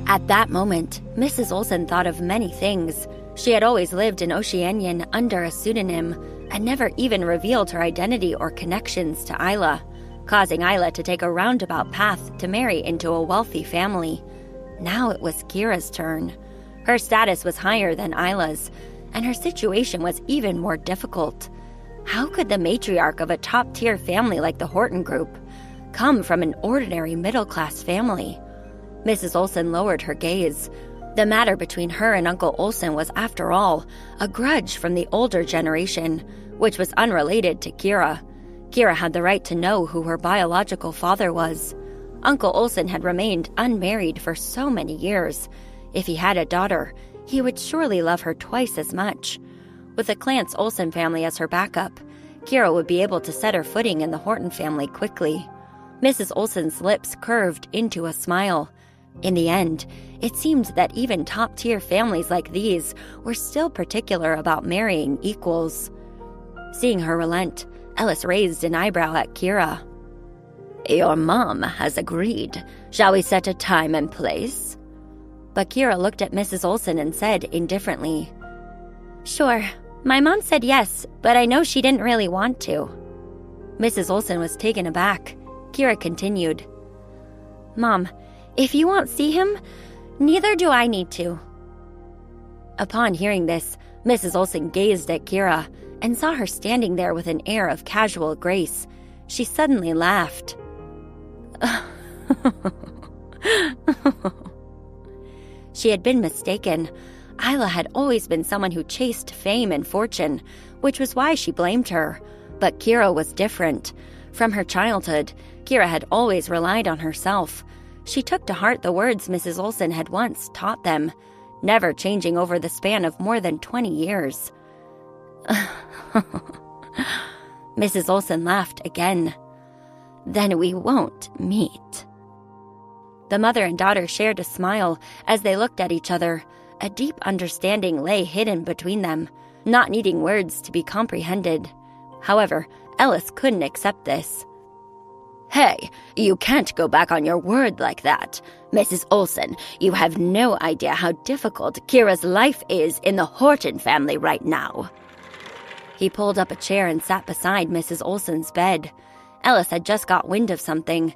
At that moment, Mrs. Olsen thought of many things. She had always lived in Oceanian under a pseudonym and never even revealed her identity or connections to Isla, causing Isla to take a roundabout path to marry into a wealthy family. Now it was Kira's turn. Her status was higher than Isla's, and her situation was even more difficult. How could the matriarch of a top-tier family like the Horton Group come from an ordinary middle-class family? Mrs. Olsen lowered her gaze. The matter between her and Uncle Olsen was, after all, a grudge from the older generation, which was unrelated to Kira. Kira had the right to know who her biological father was. Uncle Olsen had remained unmarried for so many years. If he had a daughter, he would surely love her twice as much. With the Clance Olsen family as her backup, Kira would be able to set her footing in the Horton family quickly. Mrs. Olsen's lips curved into a smile. In the end, it seemed that even top-tier families like these were still particular about marrying equals. Seeing her relent, Ellis raised an eyebrow at Kira. "Your mom has agreed. Shall we set a time and place?" But Kira looked at Mrs. Olsen and said indifferently, "Sure. My mom said yes, but I know she didn't really want to." Mrs. Olsen was taken aback. Kira continued, "Mom, if you won't see him, neither do I need to." Upon hearing this, Mrs. Olsen gazed at Kira and saw her standing there with an air of casual grace. She suddenly laughed. She had been mistaken. Isla had always been someone who chased fame and fortune, which was why she blamed her. But Kira was different. From her childhood, Kira had always relied on herself. She took to heart the words Mrs. Olsen had once taught them, never changing over the span of more than 20 years. Mrs. Olsen laughed again. "Then we won't meet." The mother and daughter shared a smile as they looked at each other. A deep understanding lay hidden between them, not needing words to be comprehended. However, Ellis couldn't accept this. "Hey, you can't go back on your word like that. Mrs. Olsen, you have no idea how difficult Kira's life is in the Horton family right now." He pulled up a chair and sat beside Mrs. Olsen's bed. Ellis had just got wind of something.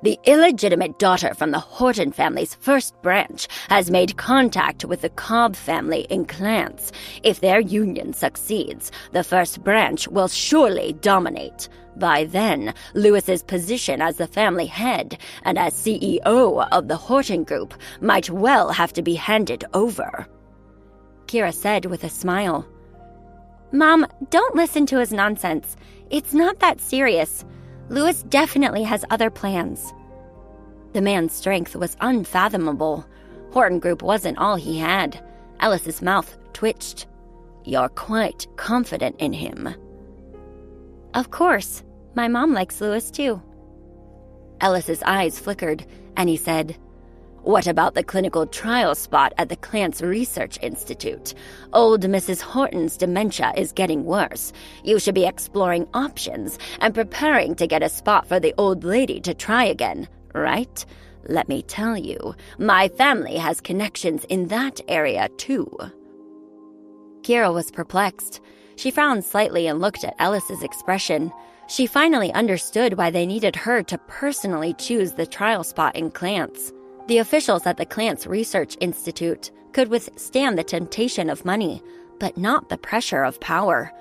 "The illegitimate daughter from the Horton family's first branch has made contact with the Cobb family in Clance. If their union succeeds, the first branch will surely dominate. By then, Lewis's position as the family head and as CEO of the Horton Group might well have to be handed over." Kira said with a smile. "Mom, don't listen to his nonsense. It's not that serious. Lewis definitely has other plans." The man's strength was unfathomable. Horton Group wasn't all he had. Ellis's mouth twitched. "You're quite confident in him." "Of course. My mom likes Lewis too." Ellis's eyes flickered, and he said, "What about the clinical trial spot at the Clance Research Institute? Old Mrs. Horton's dementia is getting worse. You should be exploring options and preparing to get a spot for the old lady to try again, right? Let me tell you, my family has connections in that area too." Kira was perplexed. She frowned slightly and looked at Ellis's expression. She finally understood why they needed her to personally choose the trial spot in Clance. The officials at the Clance Research Institute could withstand the temptation of money, but not the pressure of power.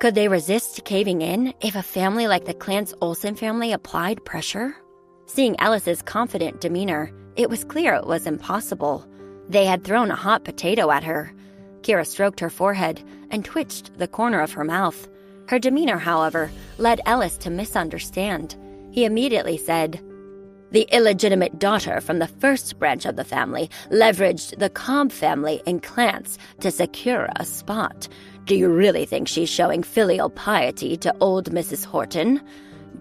Could they resist caving in if a family like the Clance Olsen family applied pressure? Seeing Ellis's confident demeanor, it was clear it was impossible. They had thrown a hot potato at her. Kira stroked her forehead and twitched the corner of her mouth. Her demeanor, however, led Ellis to misunderstand. He immediately said, "The illegitimate daughter from the first branch of the family leveraged the Cobb family in Clance to secure a spot. Do you really think she's showing filial piety to old Mrs. Horton?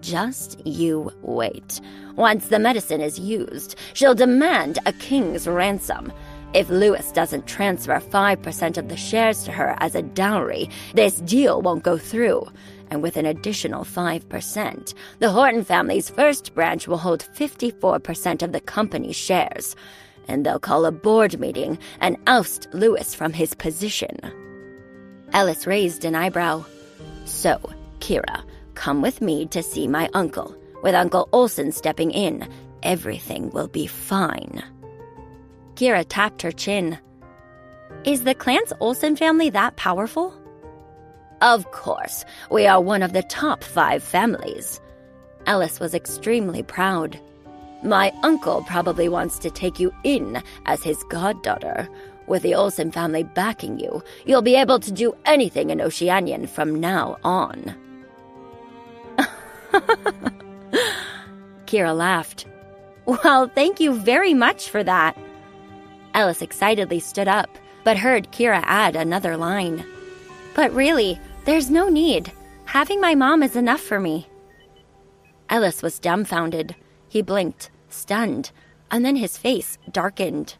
Just you wait. Once the medicine is used, she'll demand a king's ransom. If Lewis doesn't transfer 5% of the shares to her as a dowry, this deal won't go through. And with an additional 5%, the Horton family's first branch will hold 54% of the company's shares. and they'll call a board meeting and oust Louis from his position. Ellis raised an eyebrow. So, Kira, come with me to see my uncle. With Uncle Olsen stepping in, everything will be fine. Kira tapped her chin. Is the Clance Olsen family that powerful? Of course, we are one of the top 5 families. Ellis was extremely proud. My uncle probably wants to take you in as his goddaughter. With the Olsen family backing you, you'll be able to do anything in Oceanian from now on. Kira laughed. Well, thank you very much for that. Ellis excitedly stood up, but heard Kira add another line. But really, there's no need. Having my mom is enough for me. Ellis was dumbfounded. He blinked, stunned, and then his face darkened.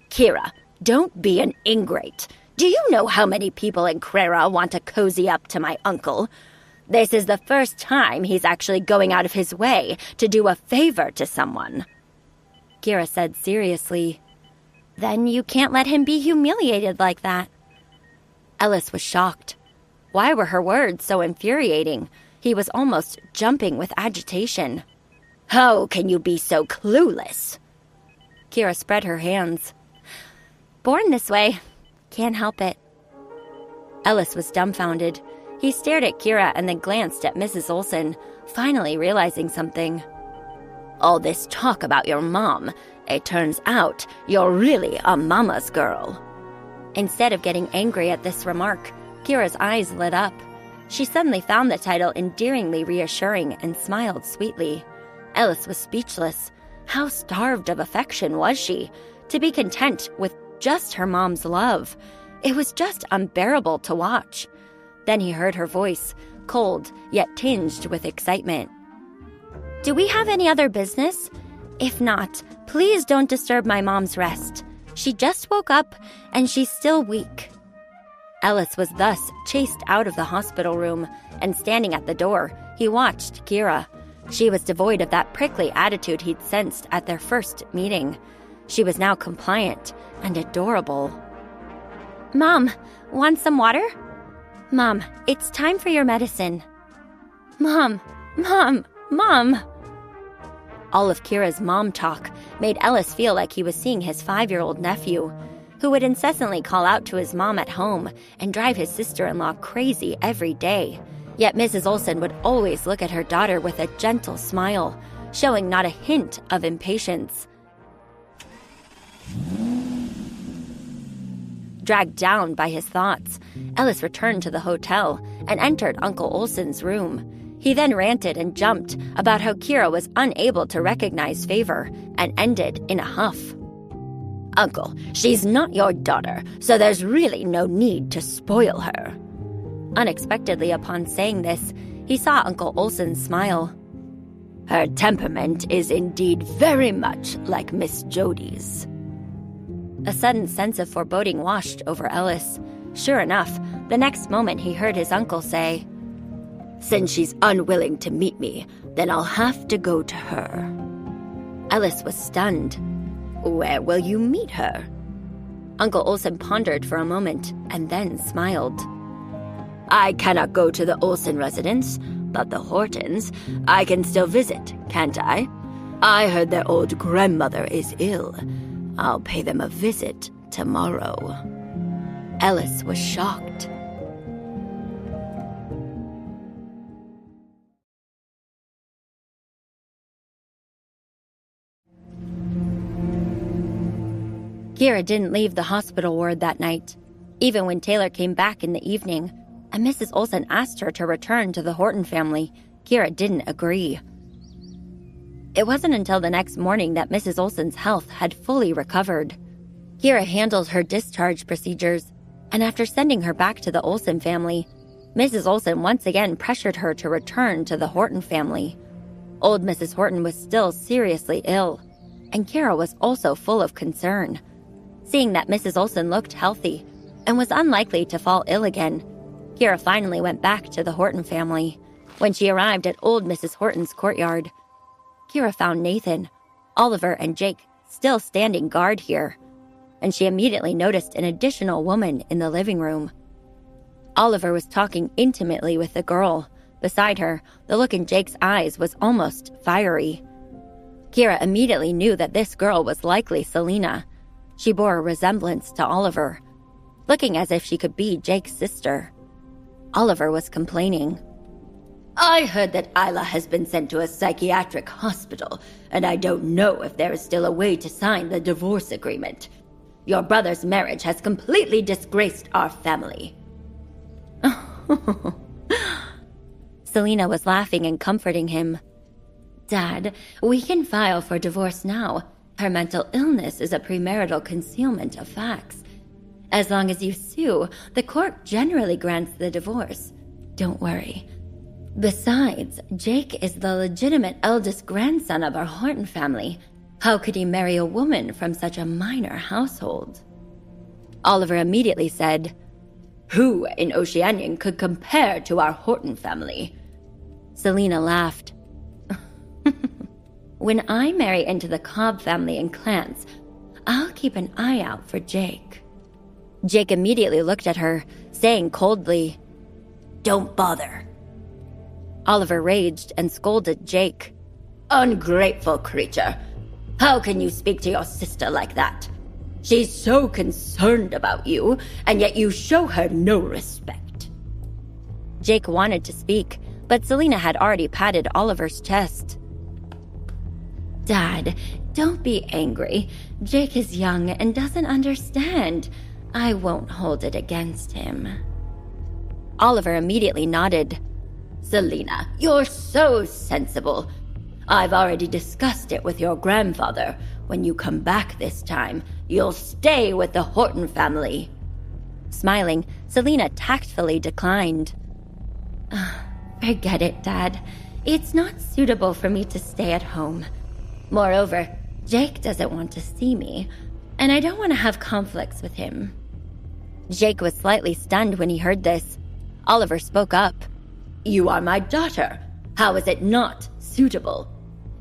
Kira, don't be an ingrate. Do you know how many people in Crera want to cozy up to my uncle? This is the first time he's actually going out of his way to do a favor to someone. Kira said seriously, Then you can't let him be humiliated like that. Ellis was shocked. Why were her words so infuriating? He was almost jumping with agitation. How can you be so clueless? Kira spread her hands. Born this way. Can't help it. Ellis was dumbfounded. He stared at Kira and then glanced at Mrs. Olsen, finally realizing something. All this talk about your mom. It turns out you're really a mama's girl. Instead of getting angry at this remark, Kira's eyes lit up. She suddenly found the title endearingly reassuring and smiled sweetly. Ellis was speechless. How starved of affection was she? To be content with just her mom's love. It was just unbearable to watch. Then he heard her voice, cold yet tinged with excitement. Do we have any other business? If not, please don't disturb my mom's rest. She just woke up and she's still weak. Ellis was thus chased out of the hospital room, and standing at the door, he watched Kira. She was devoid of that prickly attitude he'd sensed at their first meeting. She was now compliant and adorable. Mom, want some water? Mom, it's time for your medicine. Mom. All of Kira's mom talk made Ellis feel like he was seeing his 5-year-old nephew, who would incessantly call out to his mom at home and drive his sister-in-law crazy every day. Yet Mrs. Olsen would always look at her daughter with a gentle smile, showing not a hint of impatience. Dragged down by his thoughts, Ellis returned to the hotel and entered Uncle Olsen's room. He then ranted and jumped about how Kira was unable to recognize favor and ended in a huff. Uncle, she's not your daughter, so there's really no need to spoil her. Unexpectedly upon saying this, he saw Uncle Olsen smile. Her temperament is indeed very much like Miss Jody's. A sudden sense of foreboding washed over Ellis. Sure enough, the next moment he heard his uncle say, Since she's unwilling to meet me, then I'll have to go to her. Ellis was stunned. Where will you meet her? Uncle Olsen pondered for a moment and then smiled. I cannot go to the Olsen residence, but the Hortons, I can still visit, can't I? I heard their old grandmother is ill. I'll pay them a visit tomorrow. Ellis was shocked. Kira didn't leave the hospital ward that night, even when Taylor came back in the evening, and Mrs. Olsen asked her to return to the Horton family. Kira didn't agree. It wasn't until the next morning that Mrs. Olsen's health had fully recovered. Kira handled her discharge procedures, and after sending her back to the Olsen family, Mrs. Olsen once again pressured her to return to the Horton family. Old Mrs. Horton was still seriously ill, and Kira was also full of concern. Seeing that Mrs. Olsen looked healthy and was unlikely to fall ill again, Kira finally went back to the Horton family. When she arrived at old Mrs. Horton's courtyard, Kira found Nathan, Oliver, and Jake still standing guard here, and she immediately noticed an additional woman in the living room. Oliver was talking intimately with the girl. Beside her, the look in Jake's eyes was almost fiery. Kira immediately knew that this girl was likely Selena. She bore a resemblance to Oliver, looking as if she could be Jake's sister. Oliver was complaining. I heard that Isla has been sent to a psychiatric hospital, and I don't know if there is still a way to sign the divorce agreement. Your brother's marriage has completely disgraced our family. Selena was laughing and comforting him. Dad, we can file for divorce now. Her mental illness is a premarital concealment of facts. As long as you sue, the court generally grants the divorce. Don't worry. Besides, Jake is the legitimate eldest grandson of our Horton family. How could he marry a woman from such a minor household? Oliver immediately said, Who in Oceanian could compare to our Horton family? Selena laughed. When I marry into the Cobb family and clans, I'll keep an eye out for Jake. Jake immediately looked at her, saying coldly, Don't bother. Oliver raged and scolded Jake. Ungrateful creature. How can you speak to your sister like that? She's so concerned about you, and yet you show her no respect. Jake wanted to speak, but Selena had already patted Oliver's chest. Dad, don't be angry. Jake is young and doesn't understand. I won't hold it against him. Oliver immediately nodded. Selena, you're so sensible. I've already discussed it with your grandfather. When you come back this time, you'll stay with the Horton family. Smiling, Selena tactfully declined. Forget it, Dad. It's not suitable for me to stay at home. Moreover, Jake doesn't want to see me, and I don't want to have conflicts with him. Jake was slightly stunned when he heard this. Oliver spoke up. You are my daughter. How is it not suitable?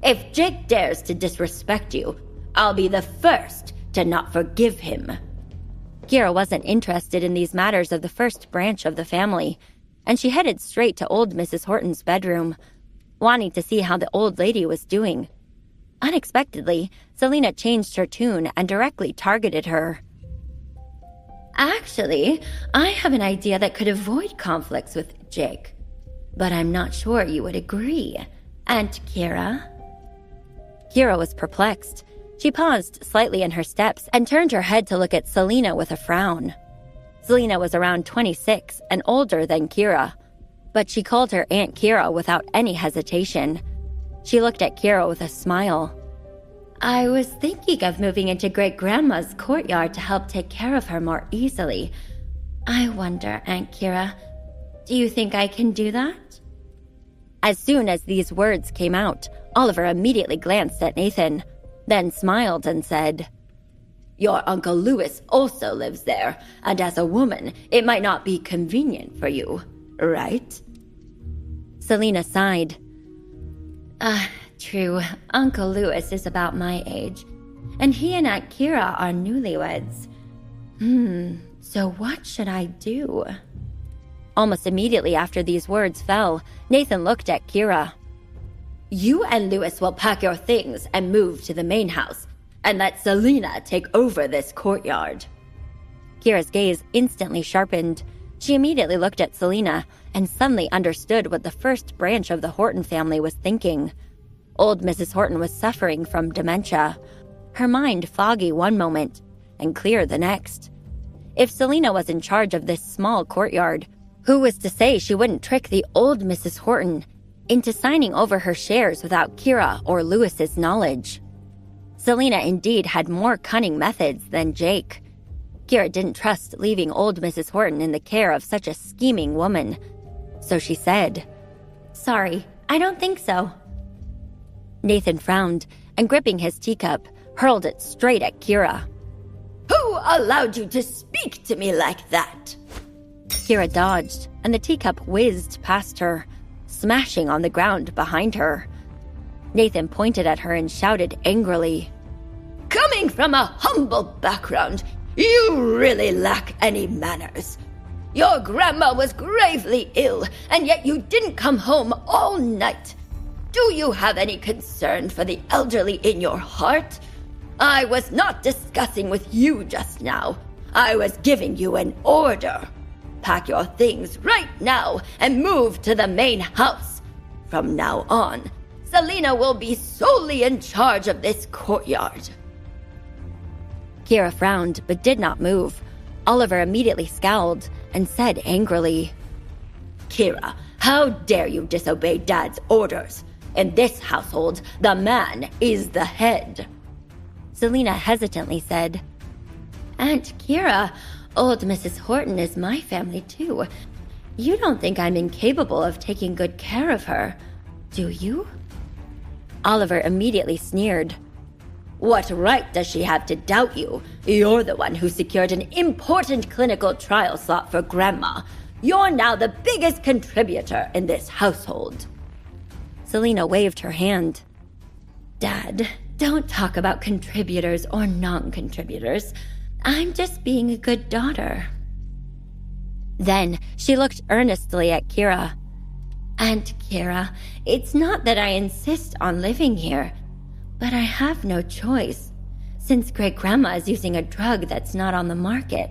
If Jake dares to disrespect you, I'll be the first to not forgive him. Kira wasn't interested in these matters of the first branch of the family, and she headed straight to old Mrs. Horton's bedroom, wanting to see how the old lady was doing. Unexpectedly, Selena changed her tune and directly targeted her. Actually, I have an idea that could avoid conflicts with Jake, but I'm not sure you would agree. Aunt Kira? Kira was perplexed. She paused slightly in her steps and turned her head to look at Selena with a frown. Selena was around 26 and older than Kira, but she called her Aunt Kira without any hesitation. She looked at Kira with a smile. I was thinking of moving into Great-Grandma's courtyard to help take care of her more easily. I wonder, Aunt Kira, do you think I can do that? As soon as these words came out, Oliver immediately glanced at Nathan, then smiled and said, Your Uncle Louis also lives there, and as a woman, it might not be convenient for you, right? Selena sighed. True. Uncle Louis is about my age, and he and Aunt Kira are newlyweds. So what should I do? Almost immediately after these words fell, Nathan looked at Kira. You and Louis will pack your things and move to the main house, and let Selena take over this courtyard. Kira's gaze instantly sharpened. She immediately looked at Selena and suddenly understood what the first branch of the Horton family was thinking. Old Mrs. Horton was suffering from dementia, her mind foggy one moment and clear the next. If Selena was in charge of this small courtyard, who was to say she wouldn't trick the old Mrs. Horton into signing over her shares without Kira or Louis's knowledge? Selena indeed had more cunning methods than Jake. Kira didn't trust leaving old Mrs. Horton in the care of such a scheming woman, so she said, Sorry, I don't think so. Nathan frowned and, gripping his teacup, hurled it straight at Kira. Who allowed you to speak to me like that? Kira dodged, and the teacup whizzed past her, smashing on the ground behind her. Nathan pointed at her and shouted angrily, Coming from a humble background, you really lack any manners. Your grandma was gravely ill, and yet you didn't come home all night. Do you have any concern for the elderly in your heart? I was not discussing with you just now. I was giving you an order. Pack your things right now and move to the main house. From now on, Selena will be solely in charge of this courtyard. Kira frowned but did not move. Oliver immediately scowled and said angrily, Kira, how dare you disobey Dad's orders? In this household, the man is the head. Selena hesitantly said, Aunt Kira, old Mrs. Horton is my family too. You don't think I'm incapable of taking good care of her, do you? Oliver immediately sneered. What right does she have to doubt you? You're the one who secured an important clinical trial slot for Grandma. You're now the biggest contributor in this household. Selena waved her hand. Dad, don't talk about contributors or non-contributors. I'm just being a good daughter. Then she looked earnestly at Kira. Aunt Kira, it's not that I insist on living here, but I have no choice. Since great-grandma is using a drug that's not on the market,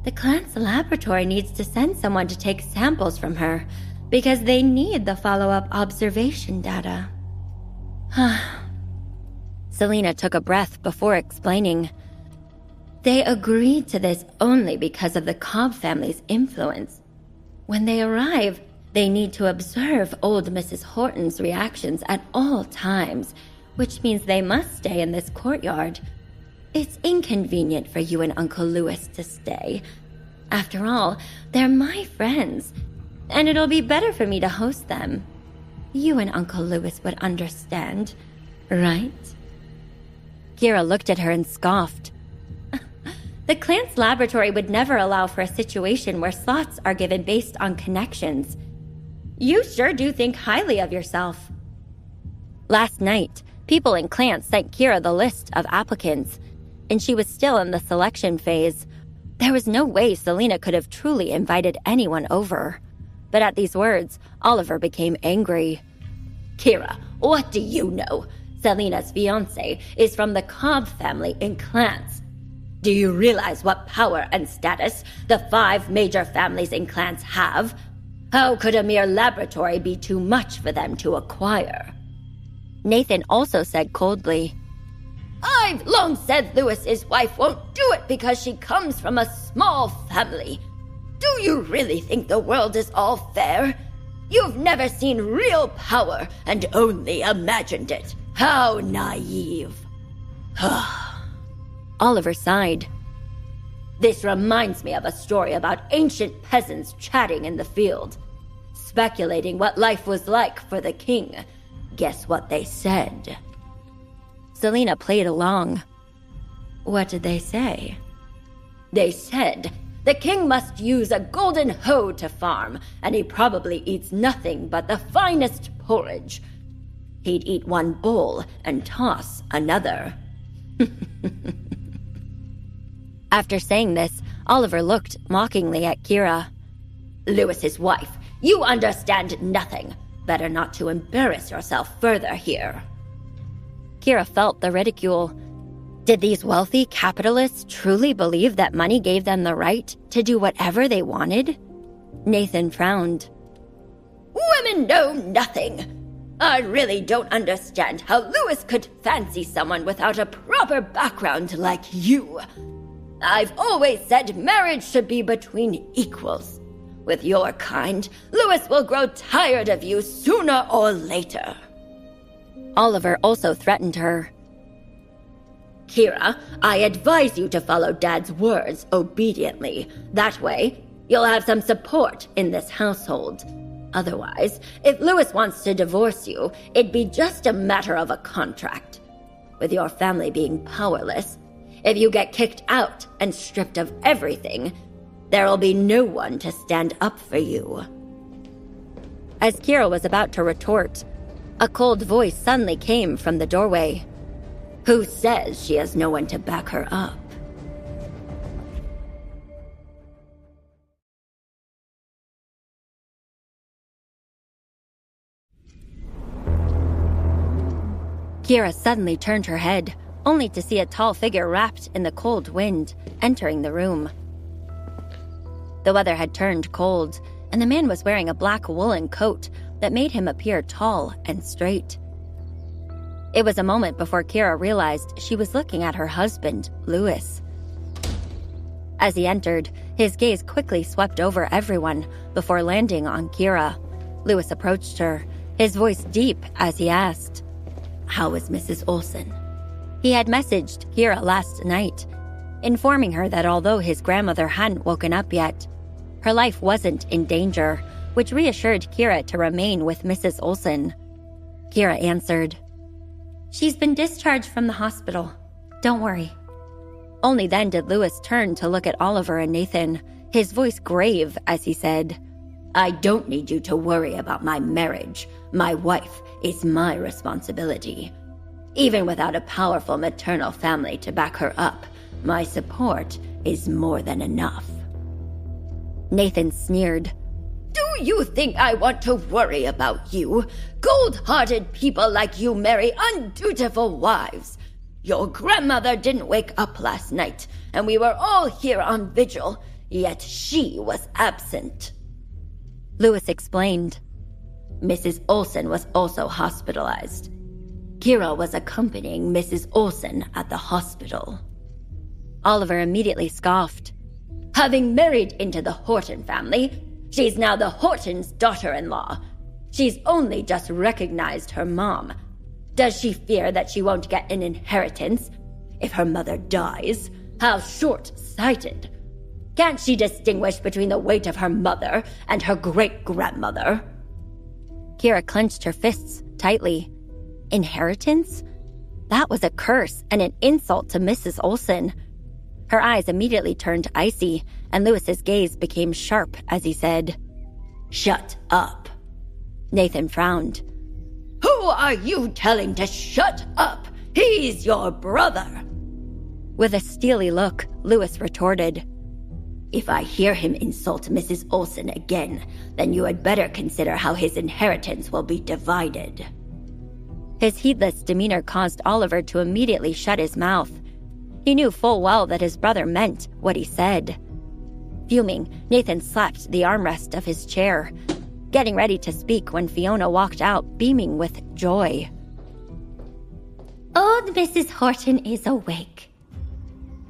the Clan's laboratory needs to send someone to take samples from her because they need the follow-up observation data. Selena took a breath before explaining. They agreed to this only because of the Cobb family's influence. When they arrive, they need to observe old Mrs. Horton's reactions at all times, which means they must stay in this courtyard. It's inconvenient for you and Uncle Louis to stay. After all, they're my friends, and it'll be better for me to host them. You and Uncle Louis would understand, right? Kira looked at her and scoffed. The Clan's laboratory would never allow for a situation where slots are given based on connections. You sure do think highly of yourself. Last night, people in Clance sent Kira the list of applicants, and she was still in the selection phase. There was no way Selena could have truly invited anyone over. But at these words, Oliver became angry. Kira, what do you know? Selena's fiancé is from the Cobb family in Clance. Do you realize what power and status the 5 major families in Clance have? How could a mere laboratory be too much for them to acquire? Nathan also said coldly, I've long said Louis's wife won't do it because she comes from a small family. Do you really think the world is all fair? You've never seen real power and only imagined it. How naive. Oliver sighed. This reminds me of a story about ancient peasants chatting in the field, speculating what life was like for the king. Guess what they said? Selena played along. What did they say? They said the king must use a golden hoe to farm, and he probably eats nothing but the finest porridge. He'd eat one bowl and toss another. After saying this, Oliver looked mockingly at Kira. Louis's wife, you understand nothing. Better not to embarrass yourself further here. Kira felt the ridicule. Did these wealthy capitalists truly believe that money gave them the right to do whatever they wanted? Nathan frowned. Women know nothing. I really don't understand how Louis could fancy someone without a proper background like you. I've always said marriage should be between equals. With your kind, Louis will grow tired of you sooner or later. Oliver also threatened her. Kira, I advise you to follow Dad's words obediently. That way, you'll have some support in this household. Otherwise, if Louis wants to divorce you, it'd be just a matter of a contract. With your family being powerless, if you get kicked out and stripped of everything, there'll be no one to stand up for you. As Kira was about to retort, a cold voice suddenly came from the doorway. Who says she has no one to back her up? Kira suddenly turned her head, only to see a tall figure wrapped in the cold wind entering the room. The weather had turned cold, and the man was wearing a black woolen coat that made him appear tall and straight. It was a moment before Kira realized she was looking at her husband, Louis. As he entered, his gaze quickly swept over everyone before landing on Kira. Louis approached her, his voice deep as he asked, "How is Mrs. Olsen?" He had messaged Kira last night, informing her that although his grandmother hadn't woken up yet, her life wasn't in danger, which reassured Kira to remain with Mrs. Olsen. Kira answered, "She's been discharged from the hospital. Don't worry." Only then did Louis turn to look at Oliver and Nathan, his voice grave as he said, "I don't need you to worry about my marriage. My wife is my responsibility. Even without a powerful maternal family to back her up, my support is more than enough." Nathan sneered. "Do you think I want to worry about you? Cold-hearted people like you marry undutiful wives. Your grandmother didn't wake up last night, and we were all here on vigil, yet she was absent." Louis explained. "Mrs. Olsen was also hospitalized. Kira was accompanying Mrs. Olsen at the hospital." Oliver immediately scoffed. "Having married into the Horton family, she's now the Hortons' daughter-in-law. She's only just recognized her mom. Does she fear that she won't get an inheritance if her mother dies? How short-sighted. Can't she distinguish between the weight of her mother and her great-grandmother?" Kira clenched her fists tightly. Inheritance? That was a curse and an insult to Mrs. Olsen. Her eyes immediately turned icy, and Louis's gaze became sharp as he said, "Shut up." Nathan frowned. "Who are you telling to shut up? He's your brother." With a steely look, Louis retorted, "If I hear him insult Mrs. Olsen again, then you had better consider how his inheritance will be divided." His heedless demeanor caused Oliver to immediately shut his mouth. He knew full well that his brother meant what he said. Fuming, Nathan slapped the armrest of his chair, getting ready to speak when Fiona walked out, beaming with joy. "Old Mrs. Horton is awake."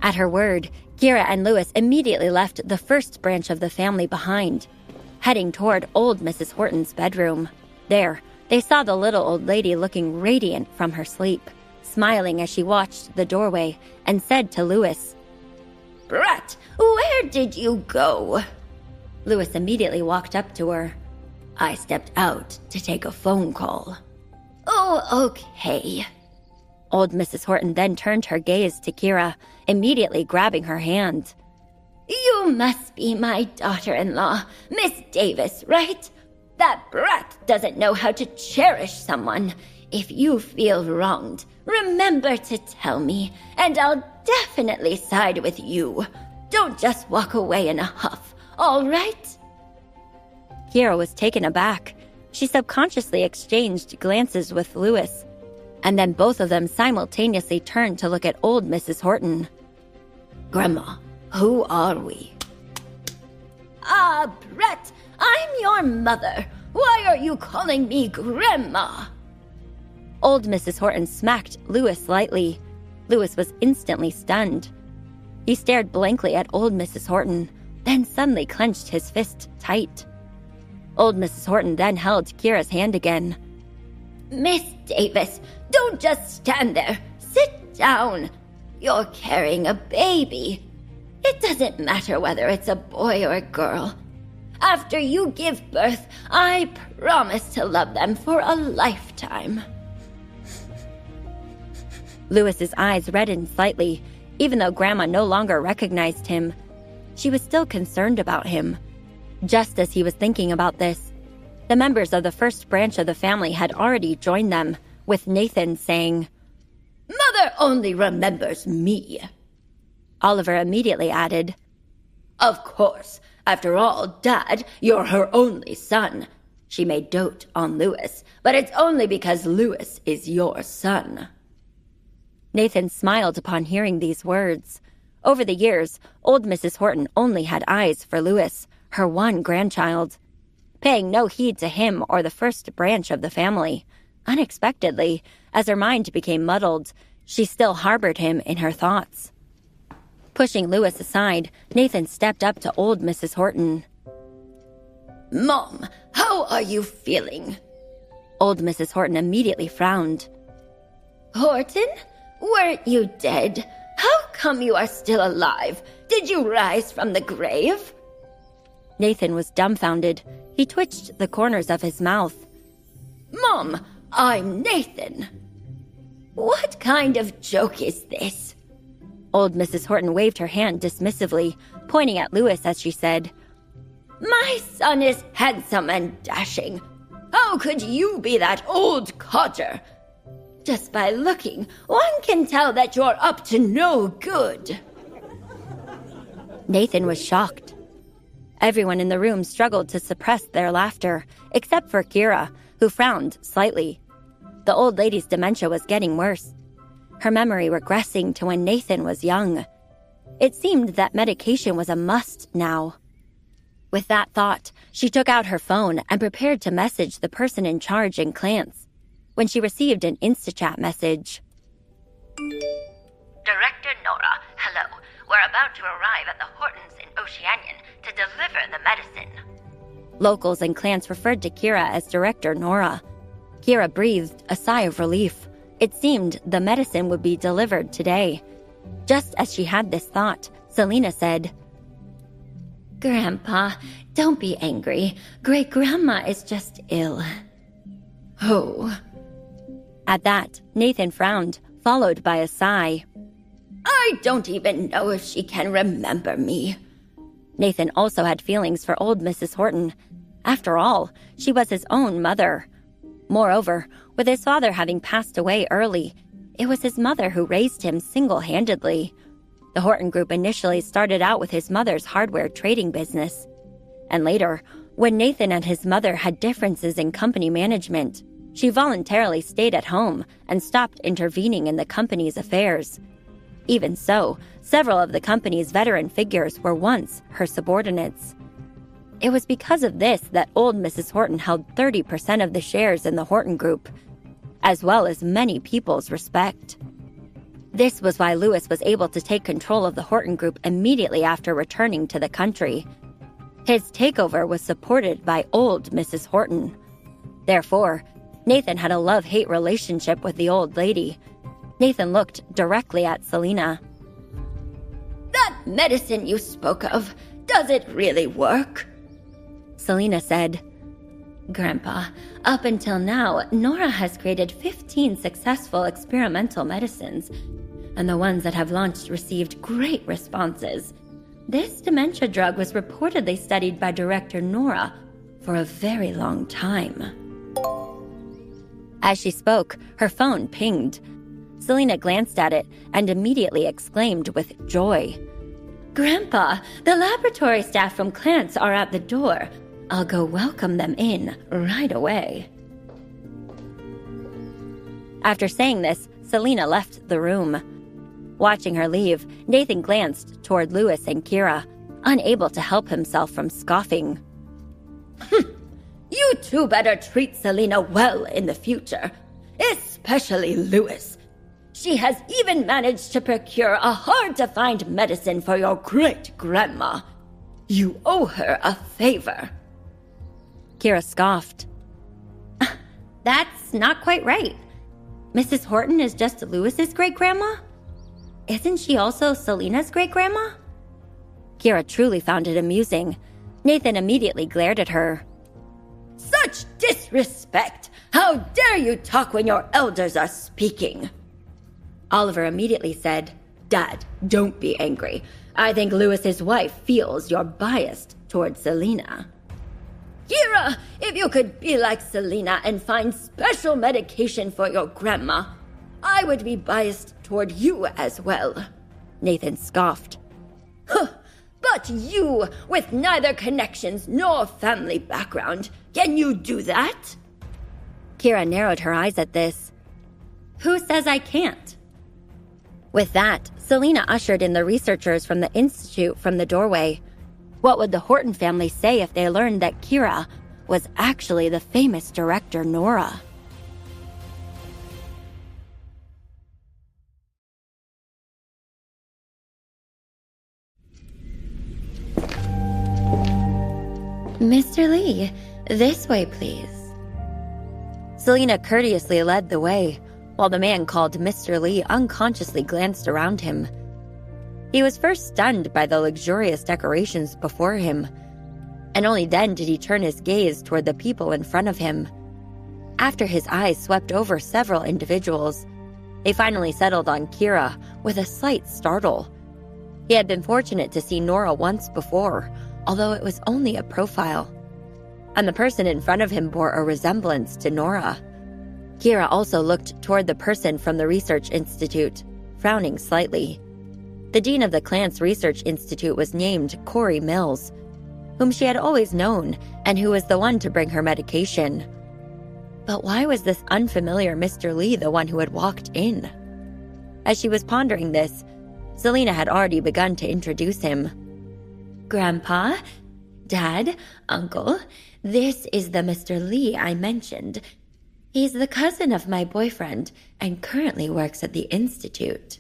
At her word, Kira and Louis immediately left the first branch of the family behind, heading toward old Mrs. Horton's bedroom. There, they saw the little old lady looking radiant from her sleep, smiling as she watched the doorway and said to Louis, "Brat, where did you go?" Louis immediately walked up to her. "I stepped out to take a phone call." "Oh, okay." Old Mrs. Horton then turned her gaze to Kira, immediately grabbing her hand. "You must be my daughter-in-law, Miss Davis, right? That brat doesn't know how to cherish someone. If you feel wronged, remember to tell me, and I'll definitely side with you. Don't just walk away in a huff, all right?" Kira was taken aback. She subconsciously exchanged glances with Louis, and then both of them simultaneously turned to look at old Mrs. Horton. "Grandma, who are we?" Brett, I'm your mother. Why are you calling me Grandma?" Old Mrs. Horton smacked Louis lightly. Louis was instantly stunned. He stared blankly at old Mrs. Horton, then suddenly clenched his fist tight. Old Mrs. Horton then held Kira's hand again. "Miss Davis, don't just stand there. Sit down. You're carrying a baby. It doesn't matter whether it's a boy or a girl. After you give birth, I promise to love them for a lifetime." Louis's eyes reddened slightly, even though Grandma no longer recognized him. She was still concerned about him. Just as he was thinking about this, the members of the first branch of the family had already joined them, with Nathan saying, Mother only remembers me." Oliver immediately added, "Of course. After all, Dad, you're her only son. She may dote on Lewis, but it's only because Lewis is your son." Nathan smiled upon hearing these words. Over the years, old Mrs. Horton only had eyes for Lewis, her one grandchild. Paying no heed to him or the first branch of the family, unexpectedly, as her mind became muddled, she still harbored him in her thoughts. Pushing Lewis aside, Nathan stepped up to old Mrs. Horton. "Mom, how are you feeling?" Old Mrs. Horton immediately frowned. "Horton? Weren't you dead? How come you are still alive? Did you rise from the grave?" Nathan was dumbfounded. He twitched the corners of his mouth. "Mom, I'm Nathan." "What kind of joke is this?" Old Mrs. Horton waved her hand dismissively, pointing at Lewis as she said, "My son is handsome and dashing. How could you be that old codger? Just by looking, one can tell that you're up to no good." Nathan was shocked. Everyone in the room struggled to suppress their laughter, except for Kira, who frowned slightly. The old lady's dementia was getting worse, her memory regressing to when Nathan was young. It seemed that medication was a must now. With that thought, she took out her phone and prepared to message the person in charge in Clance, when she received an InstaChat message. "Director Nora, hello. We're about to arrive at the Hortons in Oceanian to deliver the medicine." Locals in Clance referred to Kira as Director Nora. Kira breathed a sigh of relief. It seemed the medicine would be delivered today. Just as she had this thought, Selena said, "Grandpa, don't be angry. Great-grandma is just ill." "Oh." At that, Nathan frowned, followed by a sigh. "I don't even know if she can remember me." Nathan also had feelings for old Mrs. Horton. After all, she was his own mother. Moreover, with his father having passed away early, it was his mother who raised him single-handedly. The Horton Group initially started out with his mother's hardware trading business. And later, when Nathan and his mother had differences in company management, she voluntarily stayed at home and stopped intervening in the company's affairs. Even so, several of the company's veteran figures were once her subordinates. It was because of this that old Mrs. Horton held 30% of the shares in the Horton Group, as well as many people's respect. This was why Lewis was able to take control of the Horton Group immediately after returning to the country. His takeover was supported by old Mrs. Horton. Therefore, Nathan had a love-hate relationship with the old lady. Nathan looked directly at Selena. "That medicine you spoke of, does it really work?" Selena said, "Grandpa, up until now, Nora has created 15 successful experimental medicines, and the ones that have launched received great responses. This dementia drug was reportedly studied by Director Nora for a very long time." As she spoke, her phone pinged. Selena glanced at it and immediately exclaimed with joy, "Grandpa, the laboratory staff from Clance are at the door. I'll go welcome them in right away." After saying this, Selena left the room. Watching her leave, Nathan glanced toward Lewis and Kira, unable to help himself from scoffing. "You two better treat Selena well in the future, especially Lewis. She has even managed to procure a hard-to-find medicine for your great-grandma. You owe her a favor." Kira scoffed. "That's not quite right. Mrs. Horton is just Lewis's great-grandma? Isn't she also Selena's great-grandma?" Kira truly found it amusing. Nathan immediately glared at her. "Such disrespect! How dare you talk when your elders are speaking?" Oliver immediately said, "Dad, don't be angry. I think Lewis's wife feels you're biased towards Selena." "Kira, if you could be like Selena and find special medication for your grandma, I would be biased toward you as well," Nathan scoffed. "Huh, but you, with neither connections nor family background, can you do that?" Kira narrowed her eyes at this. "Who says I can't?" With that, Selena ushered in the researchers from the Institute from the doorway. What would the Horton family say if they learned that Kira was actually the famous director Nora? "Mr. Lee, this way, please." Selena courteously led the way, while the man called Mr. Lee unconsciously glanced around him. He was first stunned by the luxurious decorations before him, and only then did he turn his gaze toward the people in front of him. After his eyes swept over several individuals, they finally settled on Kira with a slight startle. He had been fortunate to see Nora once before, although it was only a profile, and the person in front of him bore a resemblance to Nora. Kira also looked toward the person from the Research Institute, frowning slightly. The dean of the Clance Research Institute was named Corey Mills, whom she had always known and who was the one to bring her medication. But why was this unfamiliar Mr. Lee the one who had walked in? As she was pondering this, Selena had already begun to introduce him. "Grandpa, Dad, Uncle, this is the Mr. Lee I mentioned. He's the cousin of my boyfriend and currently works at the Institute."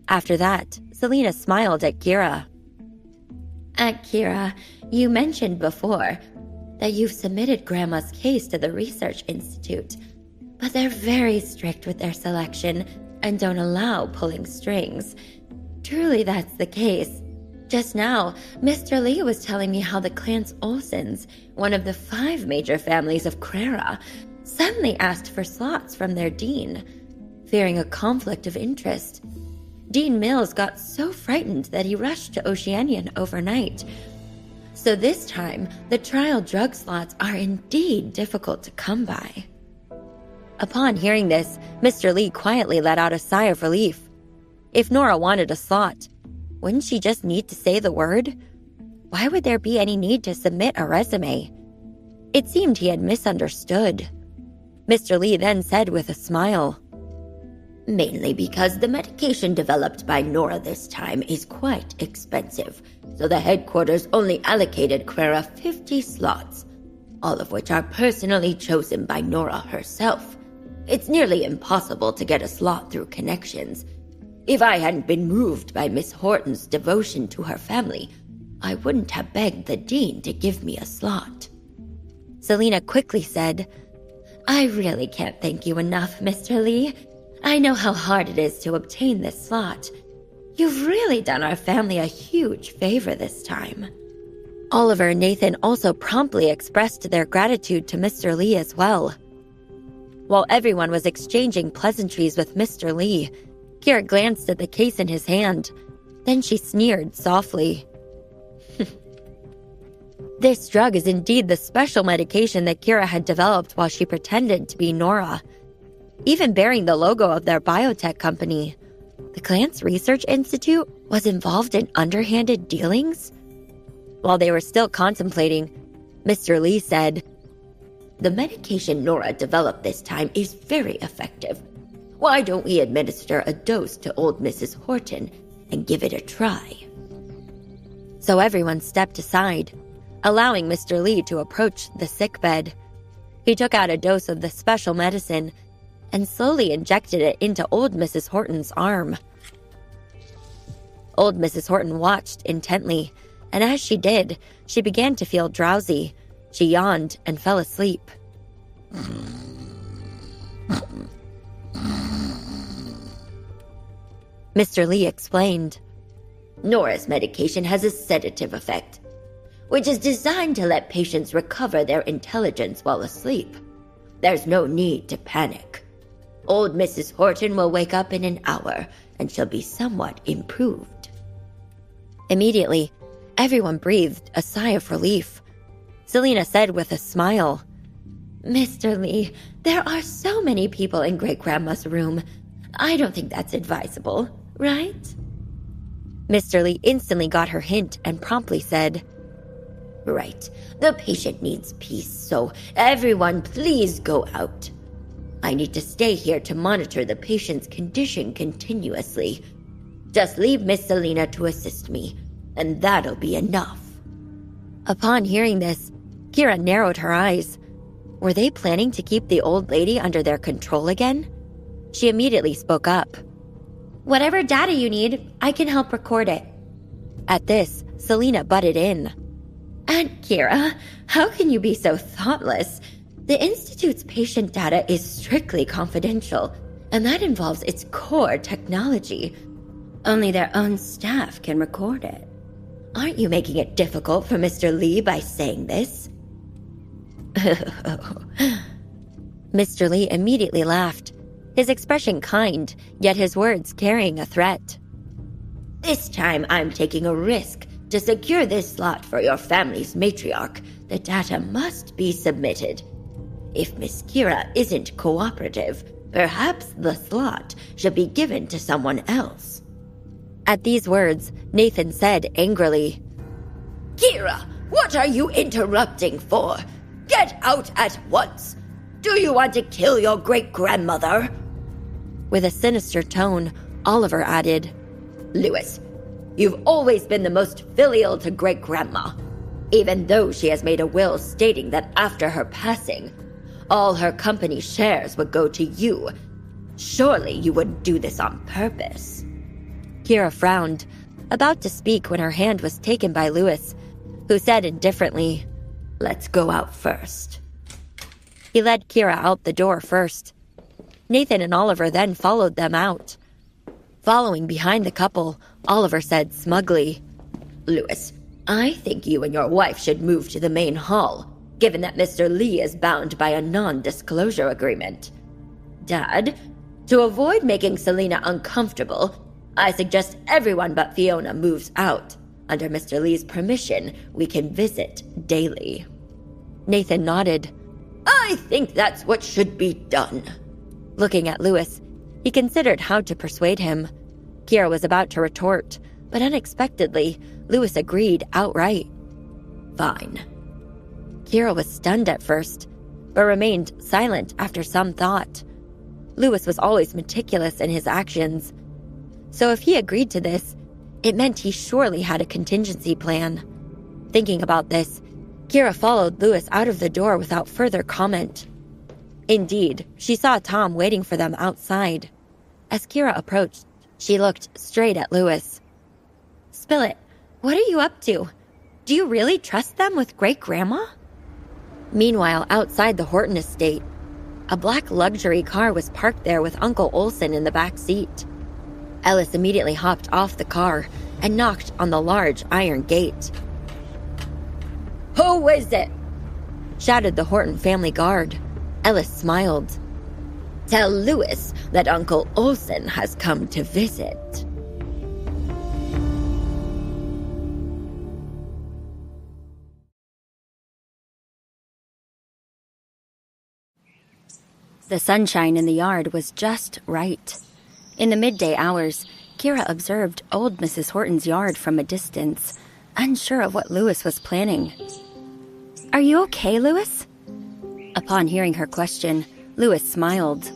After that, Selena smiled at Kira. Kira, you mentioned before that you've submitted Grandma's case to the Research Institute, but they're very strict with their selection and don't allow pulling strings. Truly, that's the case. Just now, Mr. Lee was telling me how the Clance Olsons, one of the 5 major families of Crera, suddenly asked for slots from their dean, fearing a conflict of interest. Dean Mills got so frightened that he rushed to Oceanian overnight. So this time, the trial drug slots are indeed difficult to come by. Upon hearing this, Mr. Lee quietly let out a sigh of relief. If Nora wanted a slot, wouldn't she just need to say the word? Why would there be any need to submit a resume? It seemed he had misunderstood. Mr. Lee then said with a smile, "Mainly because the medication developed by Nora this time is quite expensive, so the headquarters only allocated Crera 50 slots, all of which are personally chosen by Nora herself. It's nearly impossible to get a slot through connections. If I hadn't been moved by Miss Horton's devotion to her family, I wouldn't have begged the dean to give me a slot." Selena quickly said, "I really can't thank you enough, Mr. Lee. I know how hard it is to obtain this slot. You've really done our family a huge favor this time." Oliver and Nathan also promptly expressed their gratitude to Mr. Lee as well. While everyone was exchanging pleasantries with Mr. Lee, Kira glanced at the case in his hand. Then she sneered softly. This drug is indeed the special medication that Kira had developed while she pretended to be Nora, even bearing the logo of their biotech company. The Clance Research Institute was involved in underhanded dealings? While they were still contemplating, Mr. Lee said, "The medication Nora developed this time is very effective. Why don't we administer a dose to old Mrs. Horton and give it a try?" So everyone stepped aside, allowing Mr. Lee to approach the sickbed. He took out a dose of the special medicine and slowly injected it into old Mrs. Horton's arm. Old Mrs. Horton watched intently, and as she did, she began to feel drowsy. She yawned and fell asleep. Mr. Lee explained, "Nora's medication has a sedative effect, which is designed to let patients recover their intelligence while asleep. There's no need to panic. Old Mrs. Horton will wake up in an hour, and she'll be somewhat improved." Immediately, everyone breathed a sigh of relief. Selena said with a smile, Mr. Lee, there are so many people in Great-Grandma's room. I don't think that's advisable, right? Mr. Lee instantly got her hint and promptly said, Right. The patient needs peace, so everyone please go out. I need to stay here to monitor the patient's condition continuously. Just leave Miss Selena to assist me, and that'll be enough. Upon hearing this, Kira narrowed her eyes. Were they planning to keep the old lady under their control again? She immediately spoke up. Whatever data you need, I can help record it. At this, Selena butted in. Aunt Kira, how can you be so thoughtless? The Institute's patient data is strictly confidential, and that involves its core technology. Only their own staff can record it. Aren't you making it difficult for Mr. Lee by saying this? Mr. Lee immediately laughed, his expression kind, yet his words carrying a threat. This time I'm taking a risk. To secure this slot for your family's matriarch, the data must be submitted. If Miss Kira isn't cooperative, perhaps the slot should be given to someone else. At these words, Nathan said angrily, Kira, what are you interrupting for? Get out at once! Do you want to kill your great-grandmother? With a sinister tone, Oliver added, Lewis, you've always been the most filial to great-grandma, even though she has made a will stating that after her passing, all her company shares would go to you. Surely you wouldn't do this on purpose. Kira frowned, about to speak when her hand was taken by Lewis, who said indifferently, Let's go out first. He led Kira out the door first. Nathan and Oliver then followed them out. Following behind the couple, Oliver said smugly, Lewis, I think you and your wife should move to the main hall, given that Mr. Lee is bound by a non-disclosure agreement. Dad, to avoid making Selena uncomfortable, I suggest everyone but Fiona moves out. Under Mr. Lee's permission, we can visit daily. Nathan nodded. I think that's what should be done. Looking at Lewis, he considered how to persuade him. Kira was about to retort, but unexpectedly, Lewis agreed outright. Fine. Kira was stunned at first, but remained silent after some thought. Lewis was always meticulous in his actions, so if he agreed to this, it meant he surely had a contingency plan. Thinking about this, Kira followed Lewis out of the door without further comment. Indeed, she saw Tom waiting for them outside. As Kira approached, she looked straight at Lewis. Spilett, what are you up to? Do you really trust them with great-grandma? Meanwhile, outside the Horton estate, a black luxury car was parked there with Uncle Olson in the back seat. Ellis immediately hopped off the car and knocked on the large iron gate. Who is it? Shouted the Horton family guard. Ellis smiled. Tell Lewis that Uncle Olson has come to visit. The sunshine in the yard was just right. In the midday hours, Kira observed old Mrs. Horton's yard from a distance, unsure of what Lewis was planning. Are you okay, Lewis? Upon hearing her question, Lewis smiled.